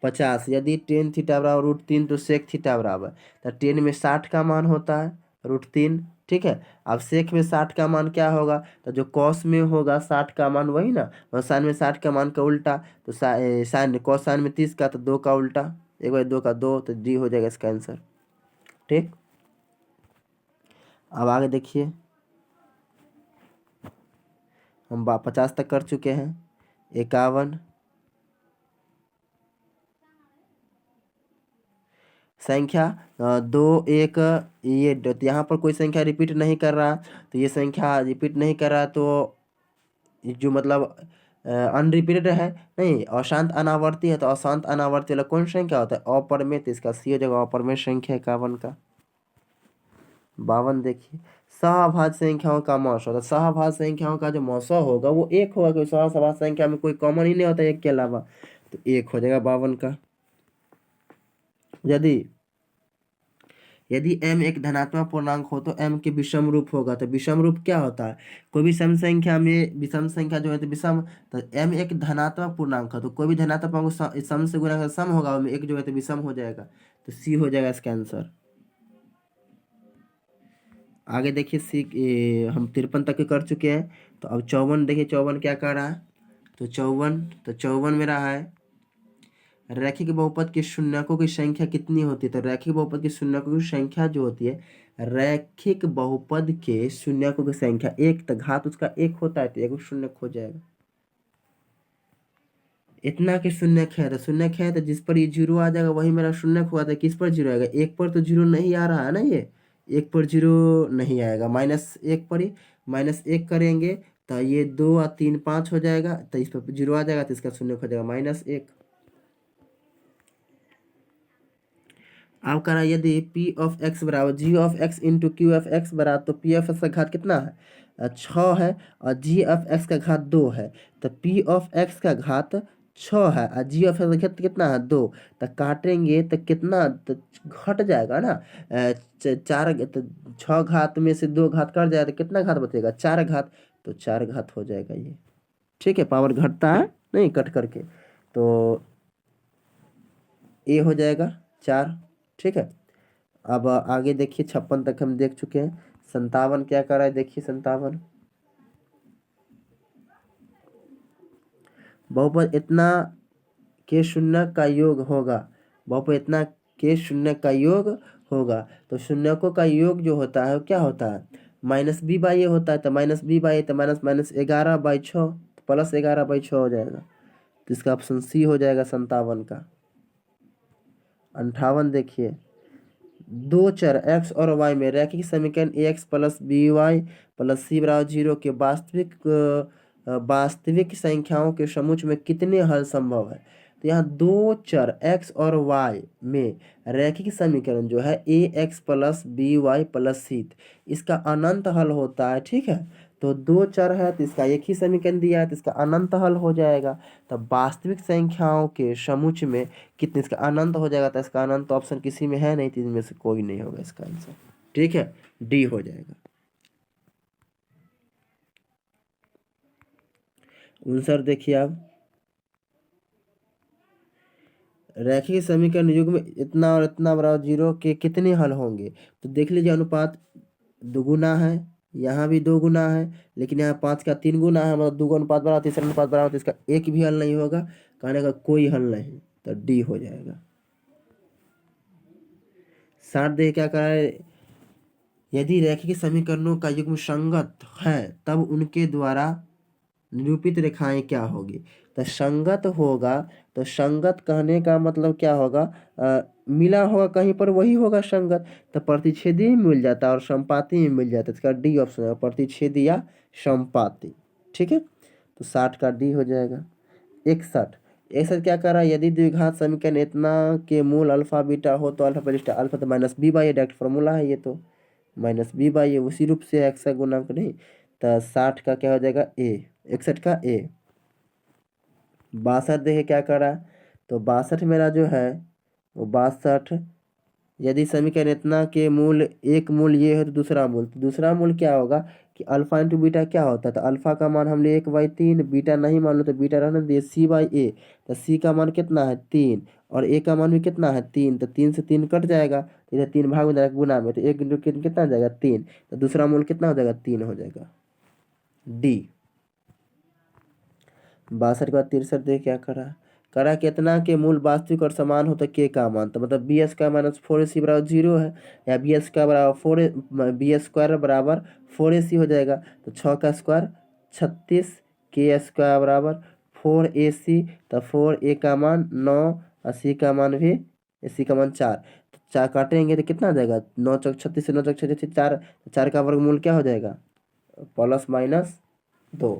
50 यदि टेन थीटा बराबर √3 तो सेक थीटा बराबर, तो टेन में 60 का मान होता है √3। ठीक है, अब सेक में 60 का मान क्या होगा, तो जो कॉस में होगा 60 का मान वही ना, और साइन में 60 का मान का उल्टा, तो साइन कॉस साइन में 30 का तो 2 का उल्टा, 1/2 का 2, तो डी हो जाएगा इसका आंसर। ठीक, अब आगे देखिए, हम 50 तक कर चुके हैं। 51 संख्या 2 1, ये यहाँ पर कोई संख्या रिपीट नहीं कर रहा, तो ये संख्या रिपीट नहीं कर रहा, तो जो मतलब अनरिपीटेड है, नहीं अशांत अनावर्ती है, तो अशांत अनावर्ती वाला कौन संख्या होता है अपरिमेय, तो इसका सी हो जाएगा अपरिमेय संख्या 51 का। 52 देखिए, सहभाज्य संख्याओं का मौसा, तो सहभाज्य संख्याओं का जो मौसा होगा वो एक होगा, क्योंकि सहभाज्य संख्या में कोई कॉमन ही नहीं होता एक के अलावा, तो एक हो जाएगा 52 का। यदि m एक धनात्मक पूर्णांक हो तो m के विषम रूप होगा, तो विषम रूप क्या होता है, कोई भी सम संख्या में विषम संख्या जो है तो विषम, तो m एक धनात्मक पूर्णांक है, तो कोई भी धनात्मक पूर्णांक को सम से गुणा कर सम होगा, उसमें एक जो है तो विषम हो जाएगा, तो सी हो जाएगा इसका आंसर। आगे देखिए हम 53 तक के कर चुके हैं, तो अब 54 देखिए, 54 क्या कर रहा है, तो 54 में रहा है रैखिक बहुपद के शून्यकों की संख्या कितनी होती है, तो रैखिक बहुपद के शून्यकों की संख्या जो होती है, रैखिक बहुपद के शून्यकों की संख्या एक, तो घात उसका एक होता है, तो एक शून्य हो जाएगा। इतना के शून्य है, तो शून्य है, तो जिस पर ये जीरो आ जाएगा वही मेरा शून्य हुआ था, किस पर जीरो आएगा, एक पर तो जीरो नहीं आ रहा है ना, ये एक पर जीरो नहीं आएगा, -1 पर ही -1 करेंगे तो ये 2 और 3 5 हो जाएगा, तो इस पर जीरो आ जाएगा, तो इसका शून्य हो जाएगा -1। अब करा यदि पी ऑफ एक्स बराबर G of x into Q of x बराबर, तो पी ऑफ एक्स का घात कितना है 6 है, और जी ऑफ एक्स का घात 2 है, तो पी ऑफ एक्स का घात 6 है और जी ऑफ एक्स का घात कितना है 2, तो काटेंगे तो कितना, तो घट जाएगा ना, 4, तो 6 घात में से 2 घात कट जाएगा, तो कितना घात बचेगा 4 घात, तो 4 घात हो जाएगा ये। ठीक है, पावर घटता है नहीं कट करके, तो ए हो जाएगा 4। ठीक है, अब आगे देखिए 56 तक हम देख चुके हैं। 57 क्या कर रहा है, देखिए 57 बहुपद इतना के शून्य का योग होगा, बहुपद इतना के शून्य का योग होगा, तो शून्यकों का योग जो होता है वो क्या होता है -b/a होता है, तो -b/a तो -11/6 +11/6 हो जाएगा, तो इसका ऑप्शन सी हो जाएगा 57 का। 58 देखिए, दो चर x और y में रैखिक समीकरण ax plus by plus c बराबर 0 के वास्तविक संख्याओं के समूह में कितने हल संभव है, तो यहाँ दो चर x और y में रैखिक समीकरण जो है ax plus by plus c, इसका अनंत हल होता है। ठीक है, तो दो चर है तो इसका एक ही समीकरण दिया है, तो इसका अनंत हल हो जाएगा, तो वास्तविक संख्याओं के समूह में कितने, इसका अनंत हो जाएगा, तो इसका अनंत ऑप्शन किसी में है नहीं, तो इनमें से कोई नहीं होगा इसका आंसर। ठीक है, डी हो जाएगा। 59 देखिए, आप रैखिक समीकरण युग में इतना और इतना बराबर 0 के कितने हल होंगे, तो देख लीजिए अनुपात दुगुना है, यहाँ भी 2 गुना है, लेकिन यहाँ 5 का 3 गुना है, मतलब 2 अनुपात बराबर, तीसरा अनुपात बराबर, तो इसका एक भी हल नहीं होगा, कहने का कोई हल नहीं, तो डी हो जाएगा। 60 देखिए क्या करा है, यदि रैखिक समीकरणों का युग्म संगत है तब उनके द्वारा निरूपित रेखाएं क्या होगी। तो संगत होगा, तो संगत कहने का मतलब क्या होगा, मिला होगा कहीं पर वही होगा संगत। तो प्रतिच्छेदी में मिल जाता है और संपाती में मिल जाता है, इसका डी ऑप्शन है, प्रतिच्छेदी या संपाती। ठीक है, तो 60 का डी हो जाएगा। 61 61 क्या कर रहा है, यदि द्विघात समीकरण इतना के मूल अल्फा बीटा हो तो अल्फा बटा अल्फा तो minus b by direct formula है ये, तो माइनस बी बाई उसी रूप से एक्स का गुणांक नहीं। तो 60 का क्या हो जाएगा ए, 61 का ए। 62 देखे क्या करा, तो 62 मेरा जो है वो 62, यदि समीकरण इतना के मूल एक मूल ये है तो दूसरा मूल क्या होगा कि अल्फा इंटू बीटा क्या होता है, तो अल्फा का मान हम ले 1/3, बीटा नहीं मान लो तो बीटा रहने दिए सी बाई ए। तो सी का मान कितना है 3 और ए का मान भी कितना है 3, तो 3 से 3 कट जाएगा, तो इधर 3 भाग में जाएगा गुना में, तो 1 इंटू कितना हो जाएगा 3, तो दूसरा मूल कितना हो जाएगा 3 हो जाएगा डी। 62 के बाद 63 देख क्या करा कितना के मूल वास्तविक और समान हो तो के का मान, तो मतलब बी एस का माइनस 4ac बराबर 0 है, या बी एस का बराबर 4 बी एस स्क्वायर बराबर 4ac हो जाएगा, तो 6 का स्क्वायर 36, के स्क्वायर बराबर 4ac, तो 4a का मान 9 और c का मान भी c का मान 4, तो 4 काटेंगे तो कितना आ जाएगा 9 चौक 36 से 9 चौक 36 4, 4 का वर्गमूल क्या हो जाएगा प्लस माइनस 2,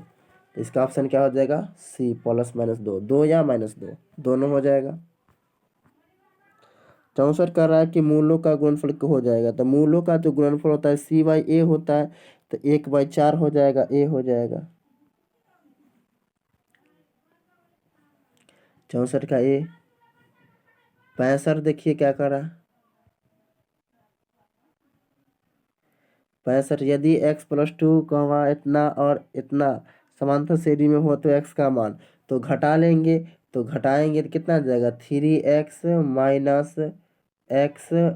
तो इसका ऑप्शन क्या हो जाएगा सी प्लस माइनस 2, 2 या माइनस 2 दोनों हो जाएगा। 64 कर रहा है कि मूलों का गुणनफल हो जाएगा, तो मूलों का जो गुणनफल होता है सी बाई ए होता है, तो 1/4 हो जाएगा, ए हो जाएगा 64 का ए। 65 देखिए क्या करा, 65 यदि x + 2 इतना और इतना समांतर श्रेणी में हो तो x का मान, तो घटा लेंगे, तो घटाएंगे तो कितना आ जाएगा 3x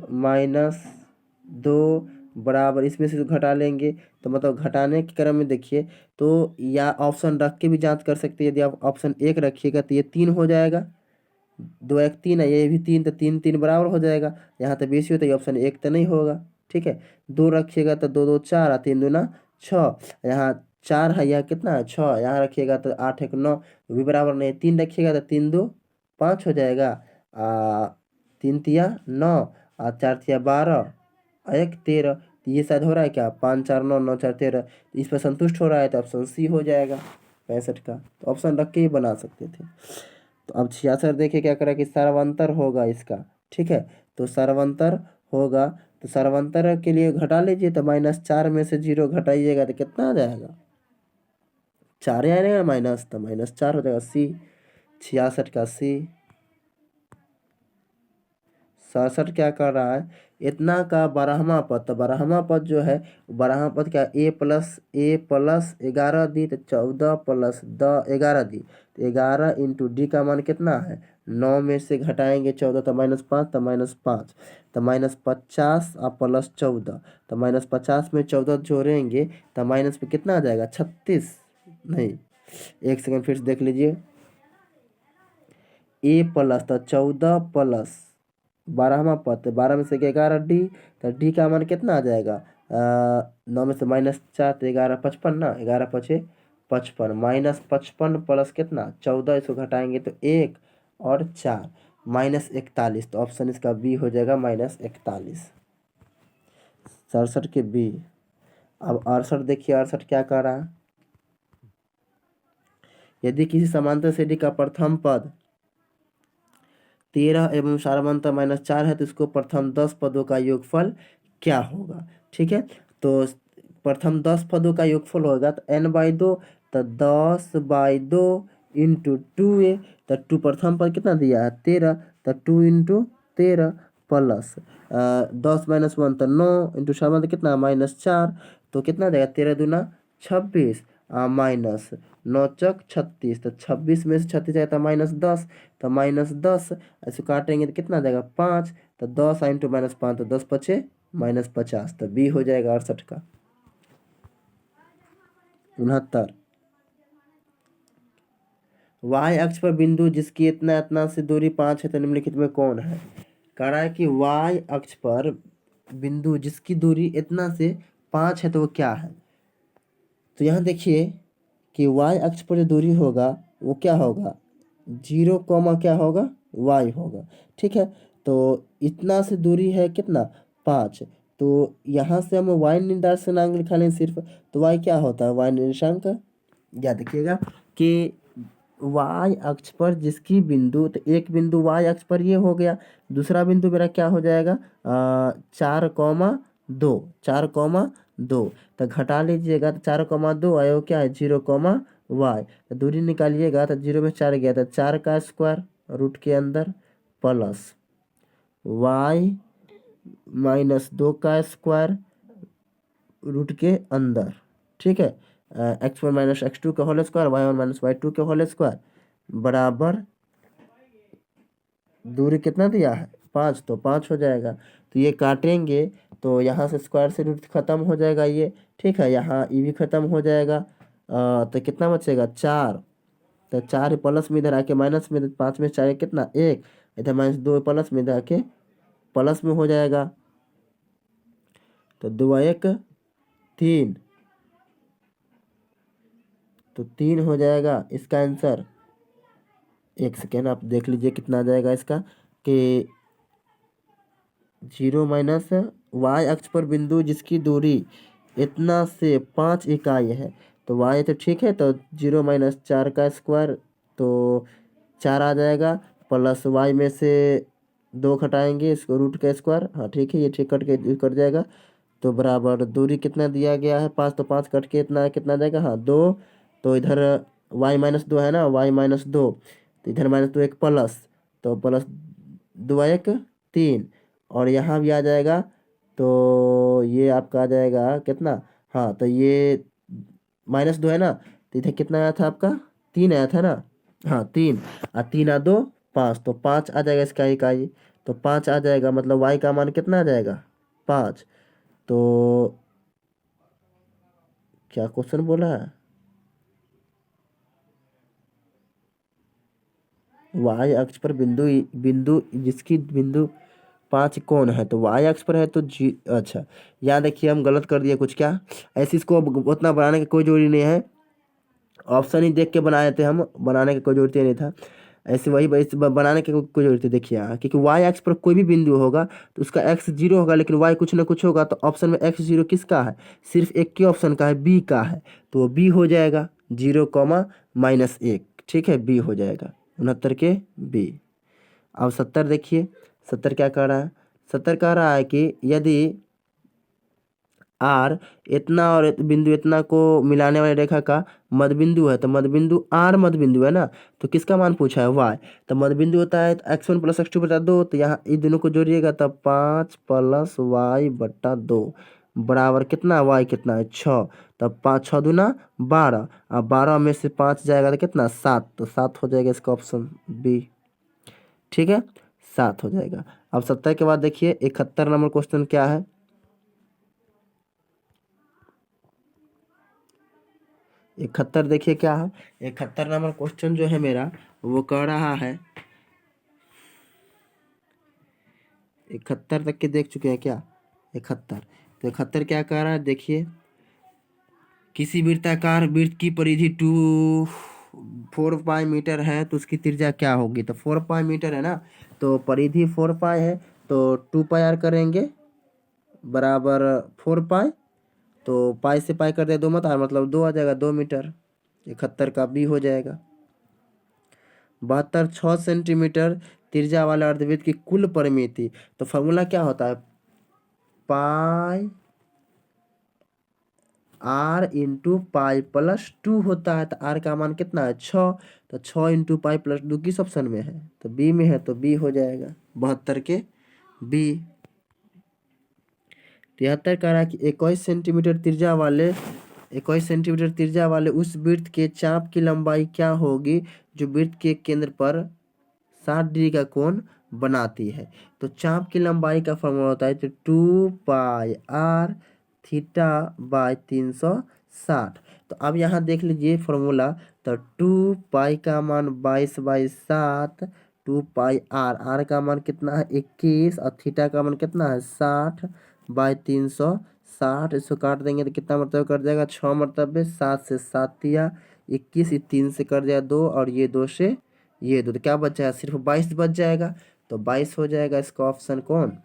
माइनस 2 बराबर, इसमें से घटा लेंगे तो मतलब घटाने के क्रम में देखिए, तो या ऑप्शन रख के भी जांच कर सकते हैं, यदि आप ऑप्शन 1 रखिएगा तो ये 3 हो जाएगा, 2 1 3 है, ये भी 3, तो 3 3 बराबर हो जाएगा, यहाँ तो बेसी होता है ऑप्शन 1 तो नहीं होगा। ठीक है, 2 रखिएगा तो 2 2 4 और 3 दूना 6, यहाँ 4 है, यहाँ कितना है 6, यहाँ रखिएगा तो 8 1 9 भी बराबर नहीं, 3 रखिएगा तो 3 2 5 हो जाएगा, 3 तिया 9 और 4 तिया 12 और 1 13, तो ये शायद हो रहा है क्या 5 4 9 9 4 13, इस पर संतुष्ट हो रहा है तो ऑप्शन सी हो जाएगा 65 का, तो ऑप्शन रख के ही बना सकते थे। तो अब 66 देखिए क्या करा कि सर्वांतर होगा इसका। ठीक है, तो सर्वांतर होगा, तो सर्वांतर के लिए घटा लीजिए, तो -4 में से 0 घटाइएगा तो कितना आ जाएगा 4 आएगा माइनस, तो -4 हो जाएगा सी। 66 का सी। 67 क्या कर रहा है, इतना का 12वां पद, तो 12वां पद जो है 12वां पद क्या a+ 11 दी, तो 14 + 11 दी, तो 11 इंटू डी का मान कितना है 9 में से घटाएंगे 14 तो -5, तो -5, तो -50 और +14, तो -50 में 14 जोड़ेंगे तो माइनस पे कितना आ जाएगा 36, नहीं 1 सेकंड फिर से देख लीजिए, a+ तो 14 प्लस 12वां पद, तो 12 में से 11 डी, तो डी का मान कितना आ जाएगा 9 में से -4 तो 11 55 ना, 11 5 55, -55 प्लस कितना 14, इसको घटाएंगे तो 1 और 4 -41, तो ऑप्शन इसका बी हो जाएगा -41। 67 के बी। अब 68 देखिए, 68 क्या कर रहा है, यदि किसी समांतर श्रेणी का प्रथम पद 13 एवं सारवंतर -4 है तो इसको प्रथम 10 पदों का योगफल क्या होगा। ठीक है, तो प्रथम 10 पदों का योगफल होगा तो n/2, तो 10/2 इंटू 2a, तो 2 प्रथम पद कितना दिया है 13, तो 2 इंटू 13 प्लस 10 - 1 तो 9 इंटू सारवंतर कितना -4, तो कितना देगा 13 दूना 26 माइनस 9 चौक 36, तो 26 में से 36 जाएगा तो -10, तो -10 ऐसे काटेंगे तो कितना देगा 5, तो 10 इंटू -5 तो 10 पचे -50, तो बी हो जाएगा 68 का। 69 y अक्ष पर बिंदु जिसकी इतना इतना से दूरी 5 है तो निम्नलिखित में कौन है। कह रहा है कि y अक्ष पर बिंदु जिसकी दूरी इतना से 5 है तो वो क्या है। तो यहाँ देखिए कि y अक्ष पर जो दूरी होगा वो क्या होगा, 0 कॉमा क्या होगा, y होगा। ठीक है, तो इतना से दूरी है कितना, 5। तो यहाँ से हम y निर्देशांक लिखा लें सिर्फ, तो y क्या होता है, y निर्देशांक। याद रखिएगा कि y अक्ष पर जिसकी बिंदु, तो एक बिंदु y अक्ष पर ये हो गया, दूसरा बिंदु मेरा क्या हो जाएगा, 4,2, 4,2। तो घटा लीजिएगा तो 4,2 आयो क्या है, 0,y। तो दूरी निकालिएगा तो 0 में 4 गया, तो 4 का स्क्वायर रूट के अंदर प्लस y माइनस 2 का स्क्वायर रूट के अंदर। ठीक है, x1 माइनस x2 का whole square, y1 minus y2 के होल स्क्वायर बराबर दूरी कितना दिया है, 5, तो 5 हो जाएगा। तो ये काटेंगे तो यहाँ से स्क्वायर से रूट खत्म हो जाएगा ये। ठीक है, यहाँ ये भी खत्म हो जाएगा। तो कितना बचेगा, 4। तो 4 प्लस में इधर आके माइनस में, 5 में 4 कितना, 1, इधर माइनस 2 प्लस में इधर आके प्लस में हो जाएगा। तो 2 1 3, तो 3 हो जाएगा इसका आंसर। एक सेकेंड आप देख लीजिए कितना आ जाएगा इसका, कि 0 माइनस y अक्ष पर बिंदु जिसकी दूरी इतना से 5 इकाई है, तो y तो ठीक है, तो 0 माइनस 4 का स्क्वायर, तो 4 आ जाएगा, प्लस y में से 2 घटाएंगे इसको रूट का स्क्वायर। हाँ ठीक है, ये ठीक कट जाएगा। तो बराबर दूरी कितना दिया गया है, 5, तो 5 कट के इतना कितना जाएगा, हाँ 2। तो इधर y माइनस 2 है ना, y माइनस 2, तो इधर माइनस 2 एक प्लस, तो प्लस 2 1 3, और यहाँ भी आ जाएगा। तो ये आपका आ जाएगा कितना, हाँ तो ये माइनस 2 है ना, तो इधर कितना आया था आपका, 3 आया था ना, हाँ 3, और 3 आ 2 5, तो 5 आ जाएगा इसका इकाई। तो 5 आ जाएगा, मतलब y का मान कितना आ जाएगा, 5। तो क्या क्वेश्चन बोला है, y अक्ष पर बिंदु बिंदु जिसकी बिंदु 5 कौन है, तो y अक्ष पर है तो अच्छा, यहाँ देखिए हम गलत कर दिए कुछ, क्या ऐसे इसको उतना बनाने की कोई जरूरी नहीं है, ऑप्शन ही देख के बनाए थे हम, बनाने की कोई जरूरत ही नहीं था। ऐसे वही बनाने की कोई जरूरत है, देखिए यहाँ, क्योंकि y अक्ष पर कोई भी बिंदु होगा तो उसका x 0 होगा, लेकिन y कुछ ना कुछ होगा। तो ऑप्शन में x 0 किसका है, सिर्फ एक के ऑप्शन का है, b का है, तो वो b हो जाएगा, 0,-1। ठीक है, b हो जाएगा 69 के b। अब 70 देखिए, 70 क्या कह रहा है, 70 कह रहा है कि यदि आर इतना और बिंदु इतना को मिलाने वाली रेखा का मध्यबिंदु है, तो मध्यबिंदु आर मध्यबिंदु है ना, तो किसका मान पूछा है, वाई। तो मध्यबिंदु होता है x1 प्लस x2 बटा 2, तो यहाँ इन दोनों को जोड़िएगा तब 5 प्लस वाई बटा 2 बराबर कितना, वाई कितना है, 6। तब 5 6 दूना 12, अब 12 में से 5 जाएगा तो कितना, 7, तो 7 हो जाएगा इसका ऑप्शन बी। ठीक है, 7 हो जाएगा। अब 70 के बाद देखिए 71 नंबर क्वेश्चन क्या है, 71 देखिए क्या है। 71 नंबर क्वेश्चन जो है मेरा, वो कह रहा है, 71 तक के देख चुके हैं क्या, 71। तो 71 क्या कह रहा है, देखिए, किसी वृत्ताकार वृत्त की परिधि 4 पाई मीटर है तो उसकी त्रिज्या क्या होगी। तो 4 पाई मीटर है ना, तो परिधि 4 पाई है, तो 2 पाई आर करेंगे बराबर 4 पाई, तो पाई से पाई कर दे 2 मत आर, मतलब 2 आ जाएगा, 2 मीटर। 71 का बी हो जाएगा। 72 6 सेंटीमीटर त्रिज्या वाले अर्धवृत्त की कुल परिमिति, तो फॉर्मूला क्या होता है, पाई आर इंटू पाई प्लस 2 होता है। तो आर का मान कितना है, 6, तो 6 इंटू पाई प्लस 2 किस ऑप्शन में है, तो बी में है, तो बी हो जाएगा 72 के बी। 73 कह रहा है कि 21 सेंटीमीटर त्रिज्या वाले उस वृत्त के चाप की लंबाई क्या होगी जो वृत्त के केंद्र पर 60 डिग्री का कोण बनाती है। तो चाप की लंबाई का फॉर्मूला होता है, तो 2 पाई आर थीटा बाय 360। तो अब यहाँ देख लीजिए फॉर्मूला, तो 2 पाई का मान 22/7 2 पाई आर का मान कितना है 21 और थीटा का मान कितना है 60/360। इसको काट देंगे तो कितना मरतबा कट जाएगा 6 मरतबे। 7 से 7 दिया 21, 3 से कट जाएगा 2 और ये 2 से ये 2, तो क्या बच जाएगा सिर्फ 22 बच जाएगा। तो 22 हो जाएगा इसका ऑप्शन कौन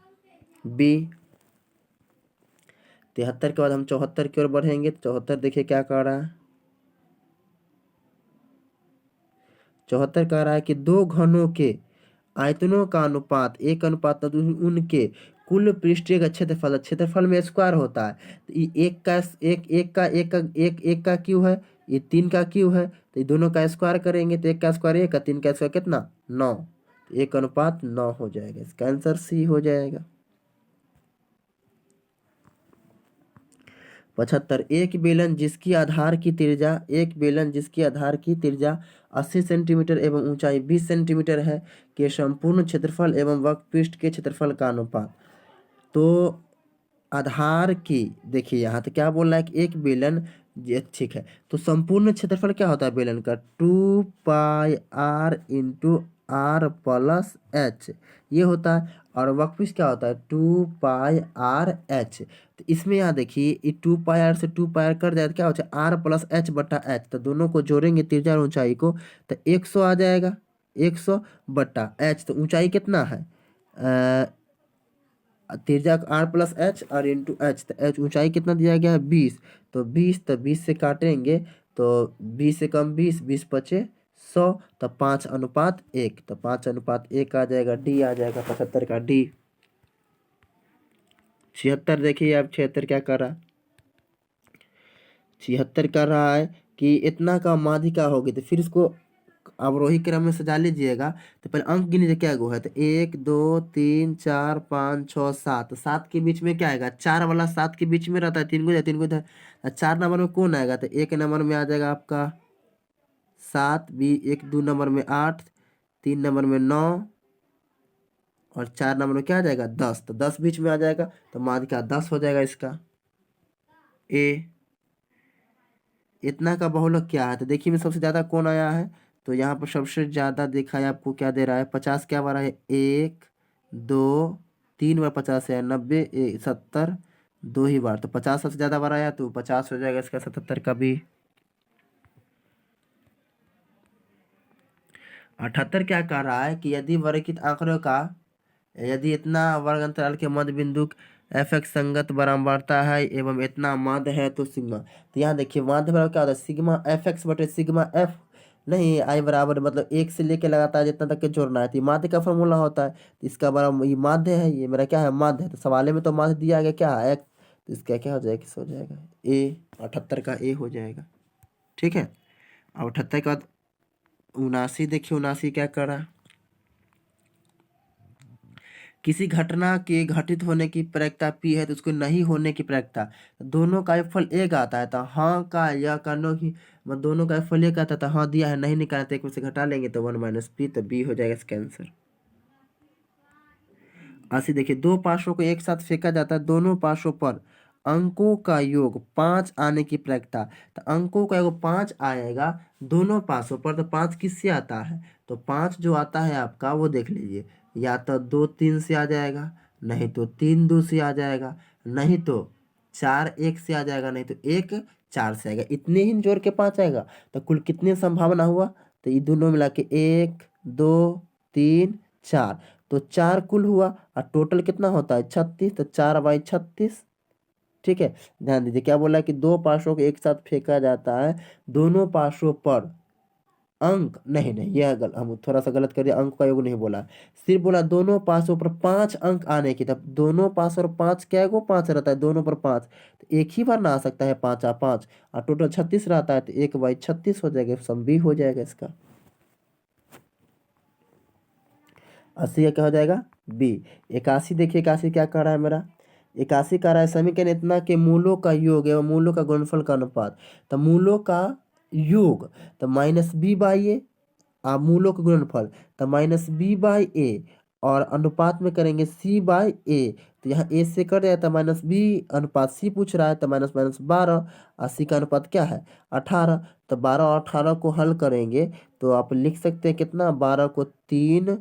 बी। 73 के बाद हम 74 की ओर बढ़ेंगे। तो 74 देखिए क्या कह रहा है। 74 कह रहा है कि दो घनों के आयतनों का अनुपात 1:2 उनके कुल पृष्ठीय का क्षेत्रफल, क्षेत्रफल में स्क्वायर होता है। तो ये एक का क्यू है, ये 3 का क्यू है, तो ये दोनों का स्क्वायर करेंगे तो 1 का स्क्वायर 1 का 3 का स्क्वायर कितना 9, 1:9 हो जाएगा। इसका आंसर सी हो जाएगा। 75 एक बेलन जिसकी आधार की त्रिज्या 80 सेंटीमीटर एवं ऊंचाई 20 सेंटीमीटर है के संपूर्ण क्षेत्रफल एवं वक्रपृष्ठ के क्षेत्रफल का अनुपात। तो आधार की देखिए यहाँ तो क्या बोल रहा है कि एक बेलन, ये ठीक है, तो संपूर्ण क्षेत्रफल क्या होता है बेलन का 2 पाई r × r+h ये होता है। और वक्रपृष्ठ क्या होता है 2 पाई r h। तो इसमें यहाँ देखिए ये 2 पाई r से 2 पाई r कट जाए तो क्या होता है r+h/h। तो दोनों को जोड़ेंगे त्रिज्या और ऊंचाई को तो 100 आ जाएगा। 100/h तो ऊंचाई कितना है त्रिज्या r+h और इंटू h, तो h ऊंचाई कितना दिया गया है 20। तो 20 से काटेंगे तो 20 से कम 20, 20 बचे 100, तो 5:1। तो 5:1 आ जाएगा, डी आ जाएगा 75 का डी। 76 देखिए अब 76 क्या कर रहा है। 76 कर रहा है कि इतना का माध्यिका होगी, तो फिर इसको अवरोही क्रम में सजा लीजिएगा। तो पहले अंक गिनिए क्या गो है, तो 1 2 3 4 5 6 7। 7 के बीच में क्या आएगा 4 वाला 7 के बीच में रहता है, 3 को इधर 3 को इधर। 4 नंबर में कौन आएगा, तो 1 नंबर में आ जाएगा आपका 7, 2 नंबर में 8, 3 नंबर में 9 और 4 नंबर में क्या आ जाएगा 10। तो 10 बीच में आ जाएगा, तो माध्यिका 10 हो जाएगा इसका ए। इतना का बहुलक क्या है, तो देखिए में सबसे ज़्यादा कौन आया है। तो यहाँ पर सबसे ज़्यादा देखा है आपको क्या दे रहा है 50 क्या बार है 1 2 3 बार 50 है 90 70 2 ही बार, तो 50 सबसे ज़्यादा बार आया तो 50 हो जाएगा इसका 77 का भी। 78 क्या कह रहा है कि यदि वर्गीकृत आंकड़ों का यदि इतना वर्ग अंतराल के मध्य बिंदु f(x) संगत बराबरता है एवं इतना माध्य है तो सिग्मा। तो यहाँ देखिए माध्य बराबर क्या होता है सिग्मा f(x)/सिग्मा f नहीं आई बराबर मतलब 1 से लेके लगातार जितना तक के जोड़ना है, तो ये माध्य का फॉर्मूला होता है। तो इसका बराबर ये माध्य है, ये मेरा क्या है माध्य है। तो सवाल में तो माध्य दिया गया क्या है x, तो इसका क्या हो जाएगा किस हो जाएगा ए। 78 का ए हो जाएगा। ठीक है। अब 78 के बाद 79 देखिए 79 क्या कर रहा है। किसी घटना के घटित होने की प्रायिकता p है तो उसको नहीं होने की प्रायिकता, दोनों का फल एक आता है। तो हाँ का या का नो ही मतलब दोनों का फल एक आता है। तो हाँ दिया है नहीं निकालना तो एक में से घटा लेंगे तो 1 - p, तो बी हो जाएगा इसका आंसर। 80 देखिए दो पार्श्वों को एक साथ फेंका जाता है, दोनों पार्श्वों पर अंकों का योग 5 आने की प्रायिकता। तो अंकों का योग 5 आएगा दोनों पार्श्वों पर, तो 5 किससे आता है, तो 5 जो आता है आपका वो देख लीजिए, या तो 2 3 से आ जाएगा, नहीं तो 3 2 से आ जाएगा, नहीं तो 4 1 से आ जाएगा, नहीं तो 1 4 से आएगा। इतने ही जोड़ के 5 आएगा। तो कुल कितनी संभावना हुआ, तो ये दोनों मिला के 1 2 3 4, तो 4 कुल हुआ और टोटल कितना होता है 36, तो 4/36। ठीक है। ध्यान दीजिए क्या बोला है कि दो पार्श्वों को एक साथ फेंका जाता है, दोनों पार्श्वों पर अंक नहीं नहीं यह हम थोड़ा सा गलत कर दिया, अंक का योग नहीं बोला, सिर्फ बोला दोनों पार्श्वों पर 5 अंक आने की। तब दोनों पार्श्व पर 5 क्या है 5 रहता है, दोनों पर 5 तो एक ही बार ना आ सकता है 5 5 और टोटल 36 रहता है, तो 1/36 हो जाएगा, सम बी हो जाएगा इसका। 80 का क्या हो जाएगा बी। 81 देखिए 81 क्या कर रहा है मेरा, 81 कर रहा है समीकरण इतना के मूलों का योग एवं मूलों का गुणनफल का अनुपात। तो मूलों का योग तो -b/a और मूलों का गुणनफल तो -b/a और अनुपात में करेंगे c/a। तो यहाँ a से कट जाता है -b अनुपात c पूछ रहा है, तो -12 और c का अनुपात क्या है 18। तो 12 और 18 को हल करेंगे तो आप लिख सकते हैं कितना, 12 को 3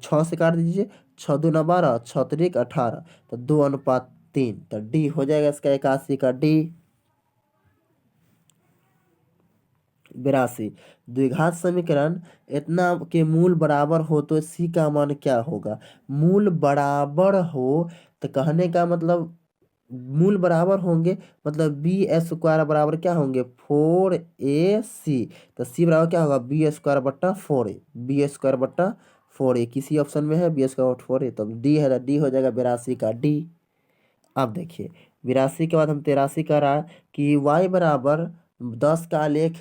6 से काट दीजिए, 6×2 = 12, 6×3 = 18, तो 2:3, तो डी हो जाएगा इसका 81 का डी। 82, द्विघात समीकरण इतना के मूल बराबर हो तो सी का मान क्या होगा। मूल बराबर हो तो कहने का मतलब मूल बराबर होंगे, मतलब बी एस स्क्वायर बराबर क्या होंगे, 4ac, तो सी बराबर क्या होगा, b² / 4a, b² / 4a, किसी ऑप्शन में है b²/4a, तो डी है, तो डी हो जाएगा 82 का डी। अब देखिए 82 के बाद हम 83 का रहा कि y बराबर 10 का आलेख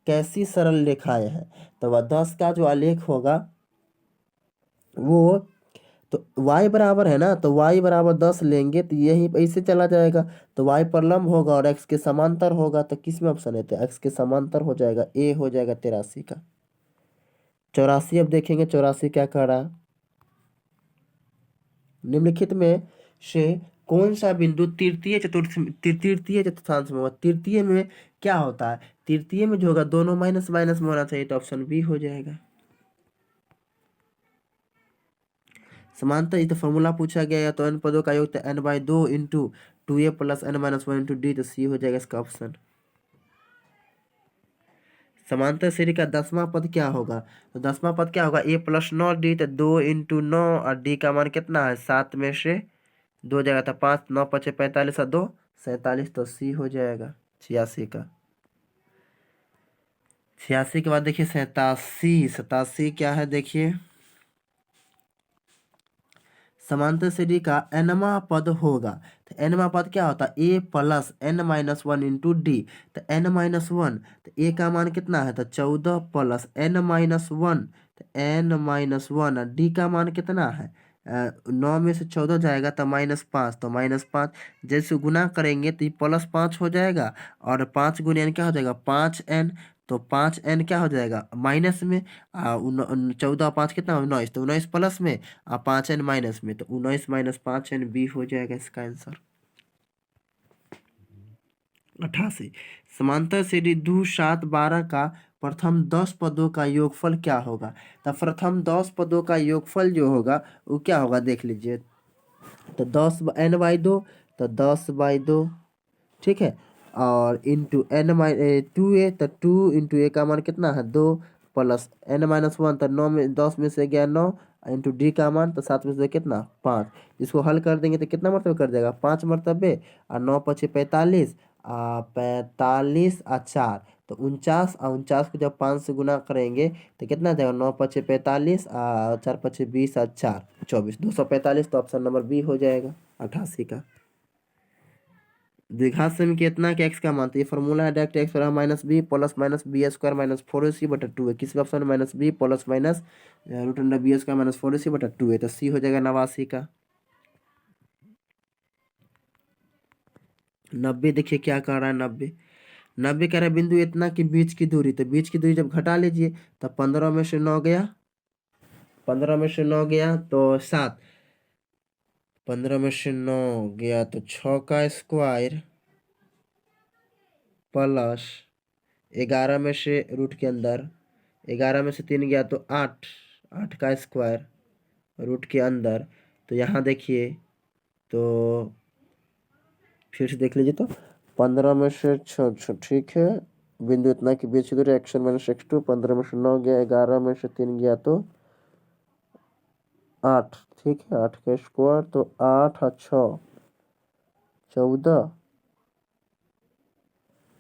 कैसी सरल रेखाएं हैं। तो वह 10 का जो आलेख होगा वो, तो y बराबर है ना, तो y बराबर 10 लेंगे तो यही ऐसे चला जाएगा, तो y पर लंब होगा और x के समांतर होगा, तो किस में ऑप्शन है, तो x के समांतर हो जाएगा, ए हो जाएगा 83 का। 84 अब देखेंगे 84 क्या कर रहा है। निम्नलिखित में से कौन सा बिंदु तृतीय चतुर्थांश में होगा। तृतीय में क्या होता है, तृतीय में जो होगा दोनों माइनस माइनस में होना चाहिए, तो ऑप्शन बी हो जाएगा। समांतर ये तो फॉर्मूला पूछा गया है, तो n पदों का योग तो n/2 × 2a + n-1 × d, तो सी हो जाएगा इसका ऑप्शन। समांतर श्रेणी का 10वां पद क्या होगा, तो 10वां पद क्या होगा, a + 9d, तो 2 × 9 और d का मान कितना है, 7 में से 2 जाएगा, तो 5, 9 × 5 = 45 और 2 47, तो सी हो जाएगा 86 का। 86 के बाद देखिए 87 क्या है, देखिए समांतर श्रेणी का nवां पद होगा, तो nवां पद क्या होता है, a + n-1 × d, तो n-1, तो a का मान कितना है, तो 14 + n-1, तो n-1, और d का मान कितना है, 9 में से 14 जाएगा तो -5, तो -5, जैसे गुना करेंगे तो ये +5 हो जाएगा, और 5 × n क्या हो जाएगा, 5n, तो 5n क्या हो जाएगा माइनस में, 14 5 कितना 19, तो 19 प्लस में, 5n माइनस में, तो 19 - 5n बी हो जाएगा इसका आंसर। 88, समांतर श्रेणी 2 7 12 का प्रथम 10 पदों का योगफल क्या होगा। तो प्रथम 10 पदों का योगफल जो होगा वो क्या होगा, देख लीजिए, तो 10 n/2, तो 10/2, ठीक है, और इंटू n-2a, तो 2 × a का मान कितना है 2, प्लस n-1, तो 9 में 10 में से गया 9, इंटू d का मान, तो 7 में से कितना 5, इसको हल कर देंगे तो कितना मरतबे कर देगा, 5 मरतबे, और 9 × 5 = 45, 45 और 4, तो 49, और 49 को जब 5 से गुना करेंगे तो कितना जाएगा, 9 × 5 = 45, 4 × 5 = 20 और 4 24, 245, तो ऑप्शन नंबर बी हो जाएगा 88 का। द्विघात समीकरण कितना के x का मान, तो ये फॉर्मूला है direct, x - b + -b² - 4ac/2a, किसी ऑप्शन में -b + -√b² - 4ac/2a, तो सी हो जाएगा 89 का। 90 देखिए क्या कह रहा है, 90 कह रहा है बिंदु इतना के बीच की दूरी, तो बीच की दूरी जब घटा लीजिए तो 15 में से 9 गया, 15 में से 9 गया तो 7, 15 में से 9 गया तो 6 का स्क्वायर प्लस 11 में से रूट के अंदर, 11 में से 3 गया तो 8, 8 का स्क्वायर रूट के अंदर, तो यहाँ देखिए, तो फिर से देख लीजिए, तो 15 में से 6, ठीक है, बिंदु इतना की बीच की दूरी x1 - x2, 15 में से 9 गया, 11 में से 3 गया तो 8, ठीक है, 8 का स्क्वायर, तो 8 और 6 14,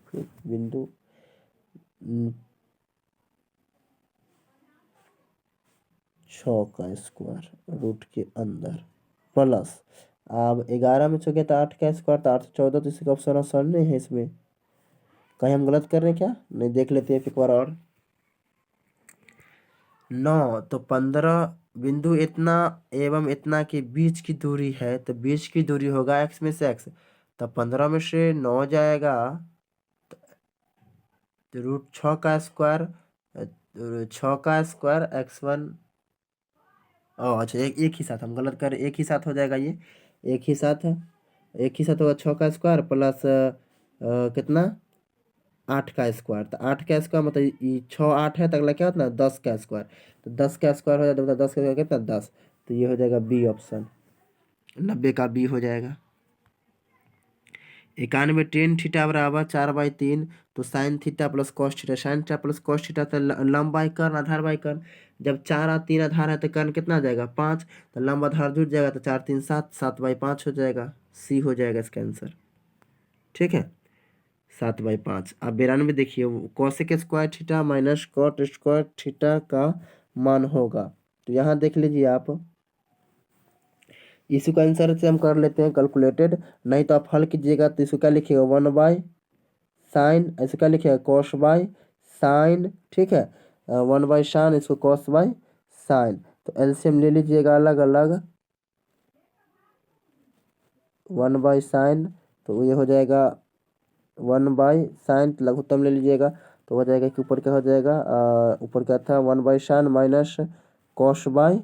फिर बिंदु 6 का स्क्वायर रूट के अंदर प्लस, अब 11 में 6 गया तो 8 का स्क्वायर, तो 8 से 14, तो इसका ऑप्शन आसान नहीं है, इसमें कहीं हम गलत कर रहे हैं क्या, नहीं, देख लेते हैं एक बार और। 9, तो 15 बिंदु इतना एवं इतना के बीच की दूरी है, तो बीच की दूरी होगा x में से x, तो 15 में से 9 जाएगा, तो √6 का स्क्वायर, 6 का स्क्वायर x1, अच्छा एक ही साथ हम गलत कर, एक ही साथ हो जाएगा, ये एक ही साथ है, एक ही साथ होगा, 6 का स्क्वायर प्लस कितना 8 का स्क्वायर, तो 8 का स्क्वायर मतलब ये 6 8 है तो अगला क्या होता है 10 का स्क्वायर, तो 10 का स्क्वायर हो जाता है, मतलब 10 का स्क्वायर कितना 10, तो ये हो जाएगा बी ऑप्शन, 90 का बी हो जाएगा। 91 टेन थीटा बराबर 4/3, तो sine theta plus cos theta, sine theta plus cos theta तो लंब बाई कर्ण आधार बाई कर्ण, जब 4 और 3 आधार है तो कर्ण कितना आ जाएगा 5, तो लंब आधार जुड़ जाएगा तो 4 3 7, 7/5 हो जाएगा, सी हो जाएगा इसका आंसर। ठीक है, 7/5। अब 92 देखिए, cosec square theta minus cot square theta का मान होगा, तो यहाँ देख लीजिए आप, इसी का आंसर से हम कर लेते हैं कैलकुलेटेड, नहीं तो आप हल कीजिएगा तो इसको क्या लिखिएगा 1/sin, ऐसे क्या लिखिएगा cos/sin, ठीक है, 1/sin, इसको cos/sin, तो एलसीएम ले लीजिएगा अलग अलग, 1/sin, तो ये हो जाएगा 1/sin, लघुत्तम ले लीजिएगा तो हो जाएगा कि ऊपर क्या हो जाएगा, ऊपर क्या था 1/sin माइनस cos/sin,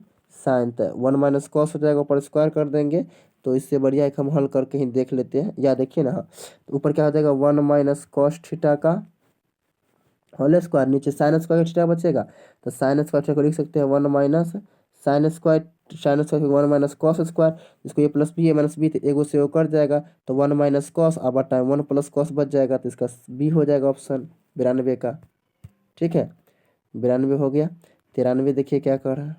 तो 1 माइनस कॉस हो जाएगा, ऊपर स्क्वायर कर देंगे, तो इससे बढ़िया एक हम हल करके ही देख लेते हैं, या देखिए ना, हाँ, तो ऊपर क्या हो जाएगा 1 माइनस कॉस थीटा का होल स्क्वायर, नीचे साइन स्क्वायर थीटा बचेगा, तो साइन स्क्वायर को लिख सकते हैं 1 minus sine square, sine square 1 minus cos square, इसको ए प्लस बी ए माइनस बी, तो एगो से वो कट जाएगा, तो 1 माइनस कॉस अब टाइम 1 प्लस कॉस बच जाएगा, तो इसका बी हो जाएगा ऑप्शन 92 का। ठीक है, 92 हो गया। 93 देखिए क्या कर रहा है,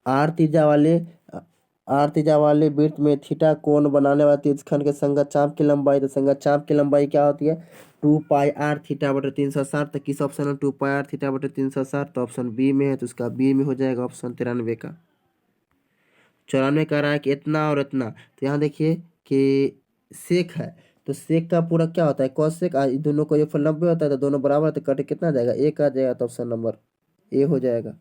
आर तीजा वाले वृत्त में थीटा कोण बनाने वाले तीर्थखंड के संगत चाप की लंबाई, तो संगत चाप की लंबाई क्या होती है 2πr/360, तो किस ऑप्शन में 2πr/360, तो ऑप्शन बी में है, तो इसका बी में हो जाएगा ऑप्शन 93 का। 94 कह रहा है कि इतना और इतना, तो यहाँ देखिए कि सेक है, तो सेक का पूरा क्या होता है कॉसेक, दोनों को 1/90 होता है, तो दोनों बराबर, तो कट कितना आ जाएगा 1 आ जाएगा, तो ऑप्शन नंबर ए हो जाएगा।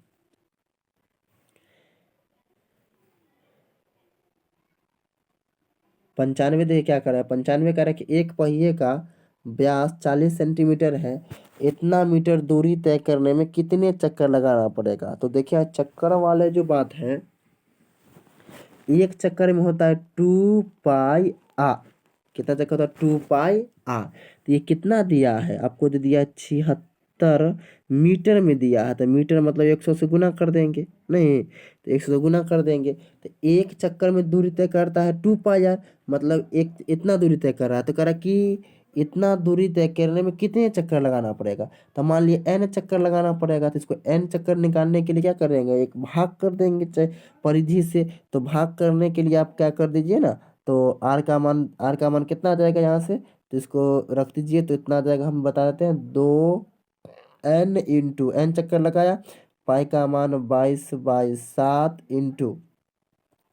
95 देखिए क्या कर रहा है, 95 कह रहा है कि एक पहिए का व्यास 40 सेंटीमीटर है, इतना मीटर दूरी तय करने में कितने चक्कर लगाना पड़ेगा, तो देखिए चक्कर वाले जो बात है, एक चक्कर में होता है 2πr, कितना चक्कर होता है 2πr, तो ये कितना दिया है आपको, दे दिया 76 मीटर में दिया है, तो मीटर मतलब 100 से गुना कर देंगे, नहीं तो 100 से गुना कर देंगे, तो एक चक्कर में दूरी तय करता है 2πr, मतलब एक इतना दूरी तय कर रहा है, तो कह रहा कि इतना दूरी तय करने में कितने चक्कर लगाना पड़ेगा, तो मान लिया n चक्कर लगाना पड़ेगा, तो इसको n चक्कर निकालने के लिए क्या करेंगे, एक भाग कर देंगे चाहे परिधि से, तो भाग करने के लिए आप क्या कर दीजिए ना, तो r का मान कितना आ जाएगा यहाँ से, तो इसको रख दीजिए, तो इतना आ जाएगा, हम बता देते हैं 2n इंटू n चक्कर लगाया, पाई का मान 22/7 इंटू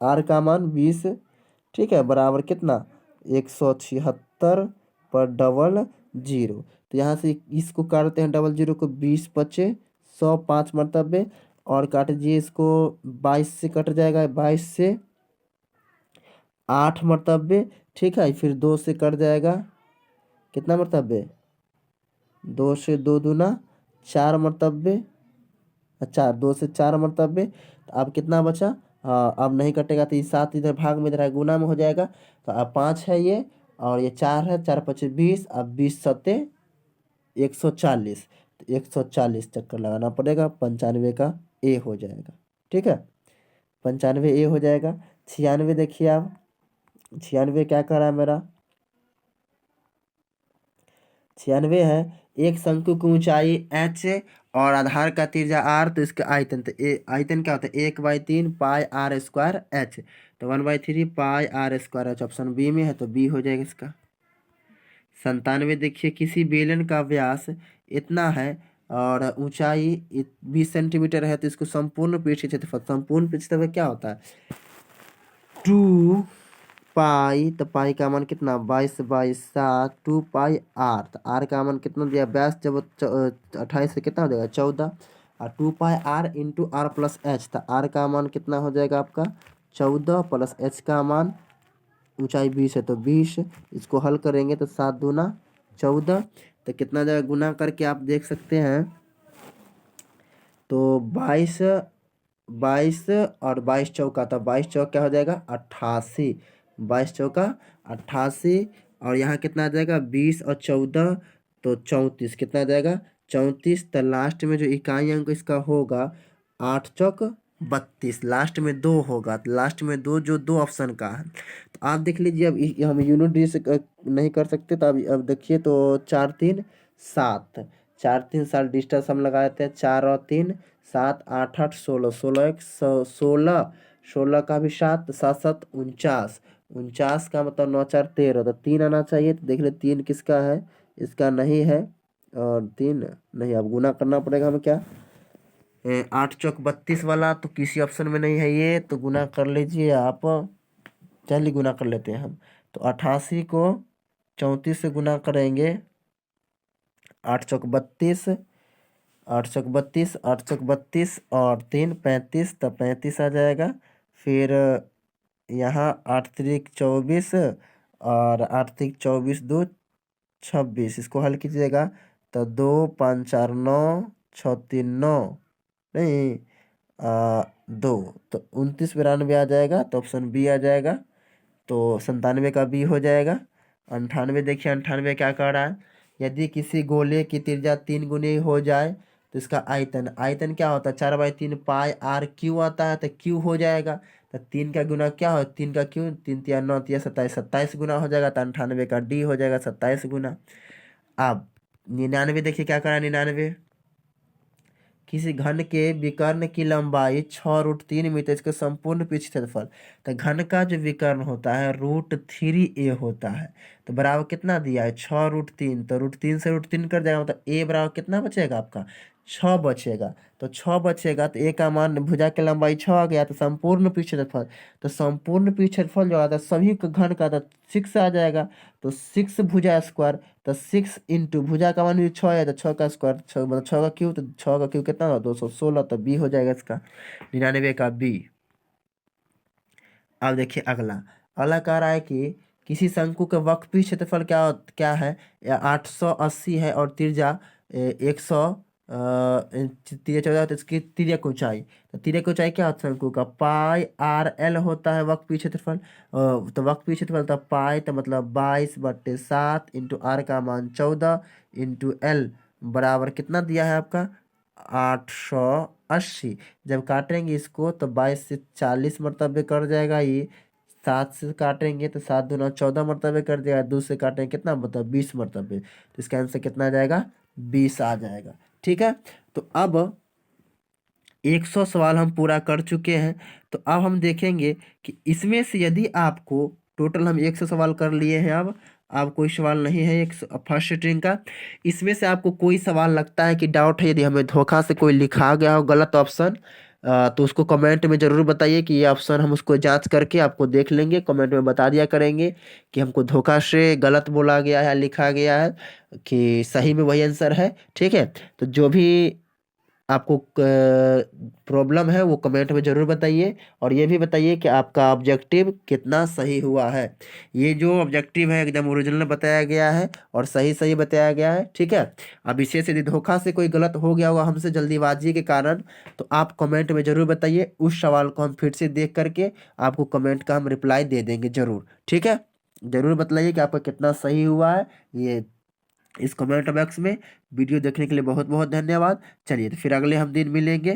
r का मान 20, ठीक है, बराबर कितना 176 पर डबल जीरो, तो यहाँ से इसको काटते हैं डबल जीरो को, 20 बचे 100, 5 मरतबे, और काट दीजिए इसको 22 से कट जाएगा, 22 से 8 मरतबे, ठीक है, फिर 2 से कट जाएगा, कितना मरतबे 2 से 2 दूना 4 मरतबे, अच्छा 2 से 4 मरतबे, तो अब कितना बचा, हाँ अब नहीं कटेगा, तो ये 7 इधर भाग में, इधर गुना में हो जाएगा, तो अब 5 है ये, और ये 4 है, 4 5 20, अब 20 सत्ते 140, तो 140 चक्कर लगाना पड़ेगा, 95 का ए हो जाएगा। ठीक है, 95 ए हो जाएगा। 96 देखिए आप, 96 क्या कर रहा है मेरा, 96 है, एक शंकु की ऊंचाई h और आधार का त्रिज्या r, तो इसका आयतन, तो आयतन क्या होता है 1/3 πr² h, तो 1/3 πr² ऑप्शन बी में है, तो बी हो जाएगा इसका। 97 देखिए, किसी बेलन का व्यास इतना है और ऊंचाई 20 सेंटीमीटर है, तो इसको संपूर्ण पृष्ठ क्षेत्रफल, संपूर्ण पृष्ठ क्षेत्रफल क्या होता है 2π, तो पाई का मान कितना 22/7, 2πr, तो r का मान कितना दिया व्यास, जब 28 से कितना हो जाएगा 14, और 2πr into r plus H, तो r का मान कितना हो जाएगा आपका 14 प्लस h का मान, ऊंचाई 20 है तो 20, इसको हल करेंगे तो 7 दूना 14, तो कितना जाएगा गुना करके आप देख सकते हैं, तो 22 22 और 22 चौका, तो 22 चौक क्या हो जाएगा 88, 22 चौका 88, और यहाँ कितना आ जाएगा 20 और 14 तो 34, कितना आ जाएगा 34। तो लास्ट में जो इकाई अंक इसका होगा 8 चौक 32, लास्ट में 2 होगा, तो लास्ट में 2 जो 2 ऑप्शन का है। तो आप देख लीजिए, अब हम यूनिट डी से नहीं कर सकते, तो अब देखिए तो 4 3 7, 4 3 7 डिस्टेंस हम लगा देते हैं, 4 और 3 7 8 8 16, 16 1 16, 16 का भी 7, 7 7 49, 49 का मतलब 9 4 13, तो 3 आना चाहिए। तो देख ले 3 किसका है, इसका नहीं है, और 3 नहीं। अब गुना करना पड़ेगा हमें क्या, 8 चौक 32 वाला तो किसी ऑप्शन में नहीं है ये, तो गुना कर लीजिए आप। चलिए गुना कर लेते हैं हम। तो 88 को 34 से गुना करेंगे, 8 चौक 32, 8 चौक 32, 8 चौक 32 और 3 35, तो 35 आ जाएगा। फिर यहाँ 8 त्रिक 24 और 8 त्रिक 24 2 26, इसको हल कीजिएगा तो 2 5 4 9 6 3 9, नहीं 2, तो 29 92 आ जाएगा, तो ऑप्शन बी आ जाएगा। तो 97 का बी हो जाएगा। 98 देखिए, 98 क्या कर रहा है, यदि किसी गोले की त्रिज्या 3 गुनी हो जाए तो इसका आयतन, आयतन क्या होता है 4/3 पाई आर क्यू आता है, तो क्यू हो जाएगा। तो 3 का गुना क्या हो, 3 का क्यू, 3 3 9 3 27, 27 गुना हो जाएगा, तो 98 का डी हो जाएगा 27 गुना। अब 99 देखिए क्या करा, 99 किसी घन के विकर्ण की लंबाई 6√3 मीटर, इसके संपूर्ण पृष्ठ क्षेत्रफल। तो घन का जो विकर्ण होता है √3a होता है, तो बराबर कितना दिया है 6√3, तो √3 से √3 कर जाएगा, मतलब a बराबर कितना बचेगा आपका 6 बचेगा। तो 6 बचेगा तो a का मान, भुजा की लंबाई 6 आ गया, तो संपूर्ण पृष्ठ क्षेत्रफल, तो संपूर्ण पृष्ठ क्षेत्रफल जो आता है सभी का घन का, तो 6 आ जाएगा। तो 6 भुजा स्क्वायर, तो 6 इंटू भुजा का मान भी 6 है, तो 6 का स्क्वायर 6 मतलब 6 का क्यूब, तो 6 का क्यूब कितना होगा 216, तो बी हो जाएगा इसका 99 का बी। अब देखिए अगला, अगला कह रहा है कि किसी शंकु का वक्रपीय क्षेत्रफल क्या क्या है, 880 है और त्रिज्या 100, त्रिज्या 14, तो इसकी त्रिज्या की ऊंचाई, तो त्रिज्या की ऊंचाई क्या होता है शंकु का, पाई आर एल होता है वक्रपीय क्षेत्रफल। तो वक्रपीय क्षेत्रफल तो पाई, तो मतलब 22/7 इंटू आर का मान 14 इंटू एल बराबर कितना दिया है आपका 880। जब काटेंगे इसको तो 22 से 40 मरतबे कर जाएगा ये, 7 से काटेंगे तो 7 दूना 14 मरतबे कर देगा, 2 से काटेंगे कितना मतलब 20 मरतबे, तो इसका आंसर कितना आ जाएगा 20 आ जाएगा। ठीक है, तो अब 100 सवाल हम पूरा कर चुके हैं। तो अब हम देखेंगे कि इसमें से यदि आपको, टोटल हम 100 सवाल कर लिए हैं, अब कोई सवाल नहीं है एक फर्स्ट सिटिंग का। इसमें से आपको कोई सवाल लगता है कि डाउट है, यदि हमें धोखा से कोई लिखा गया हो गलत ऑप्शन, तो उसको कमेंट में ज़रूर बताइए कि ये ऑप्शन, हम उसको जांच करके आपको देख लेंगे, कमेंट में बता दिया करेंगे कि हमको धोखा से गलत बोला गया है, लिखा गया है, कि सही में वही आंसर है। ठीक है, तो जो भी आपको प्रॉब्लम है वो कमेंट में ज़रूर बताइए, और ये भी बताइए कि आपका ऑब्जेक्टिव कितना सही हुआ है। ये जो ऑब्जेक्टिव है एकदम ओरिजिनल बताया गया है और सही सही बताया गया है। ठीक है, अब इसे से यदि धोखा से कोई गलत हो गया होगा हमसे जल्दीबाजी के कारण, तो आप कमेंट में ज़रूर बताइए, उस सवाल को हम फिर से देख करके आपको कमेंट का हम रिप्लाई दे देंगे ज़रूर। ठीक है, ज़रूर बताइए कि आपका कितना सही हुआ है ये इस कमेंट बॉक्स में। वीडियो देखने के लिए बहुत बहुत धन्यवाद। चलिए तो फिर अगले हम दिन मिलेंगे।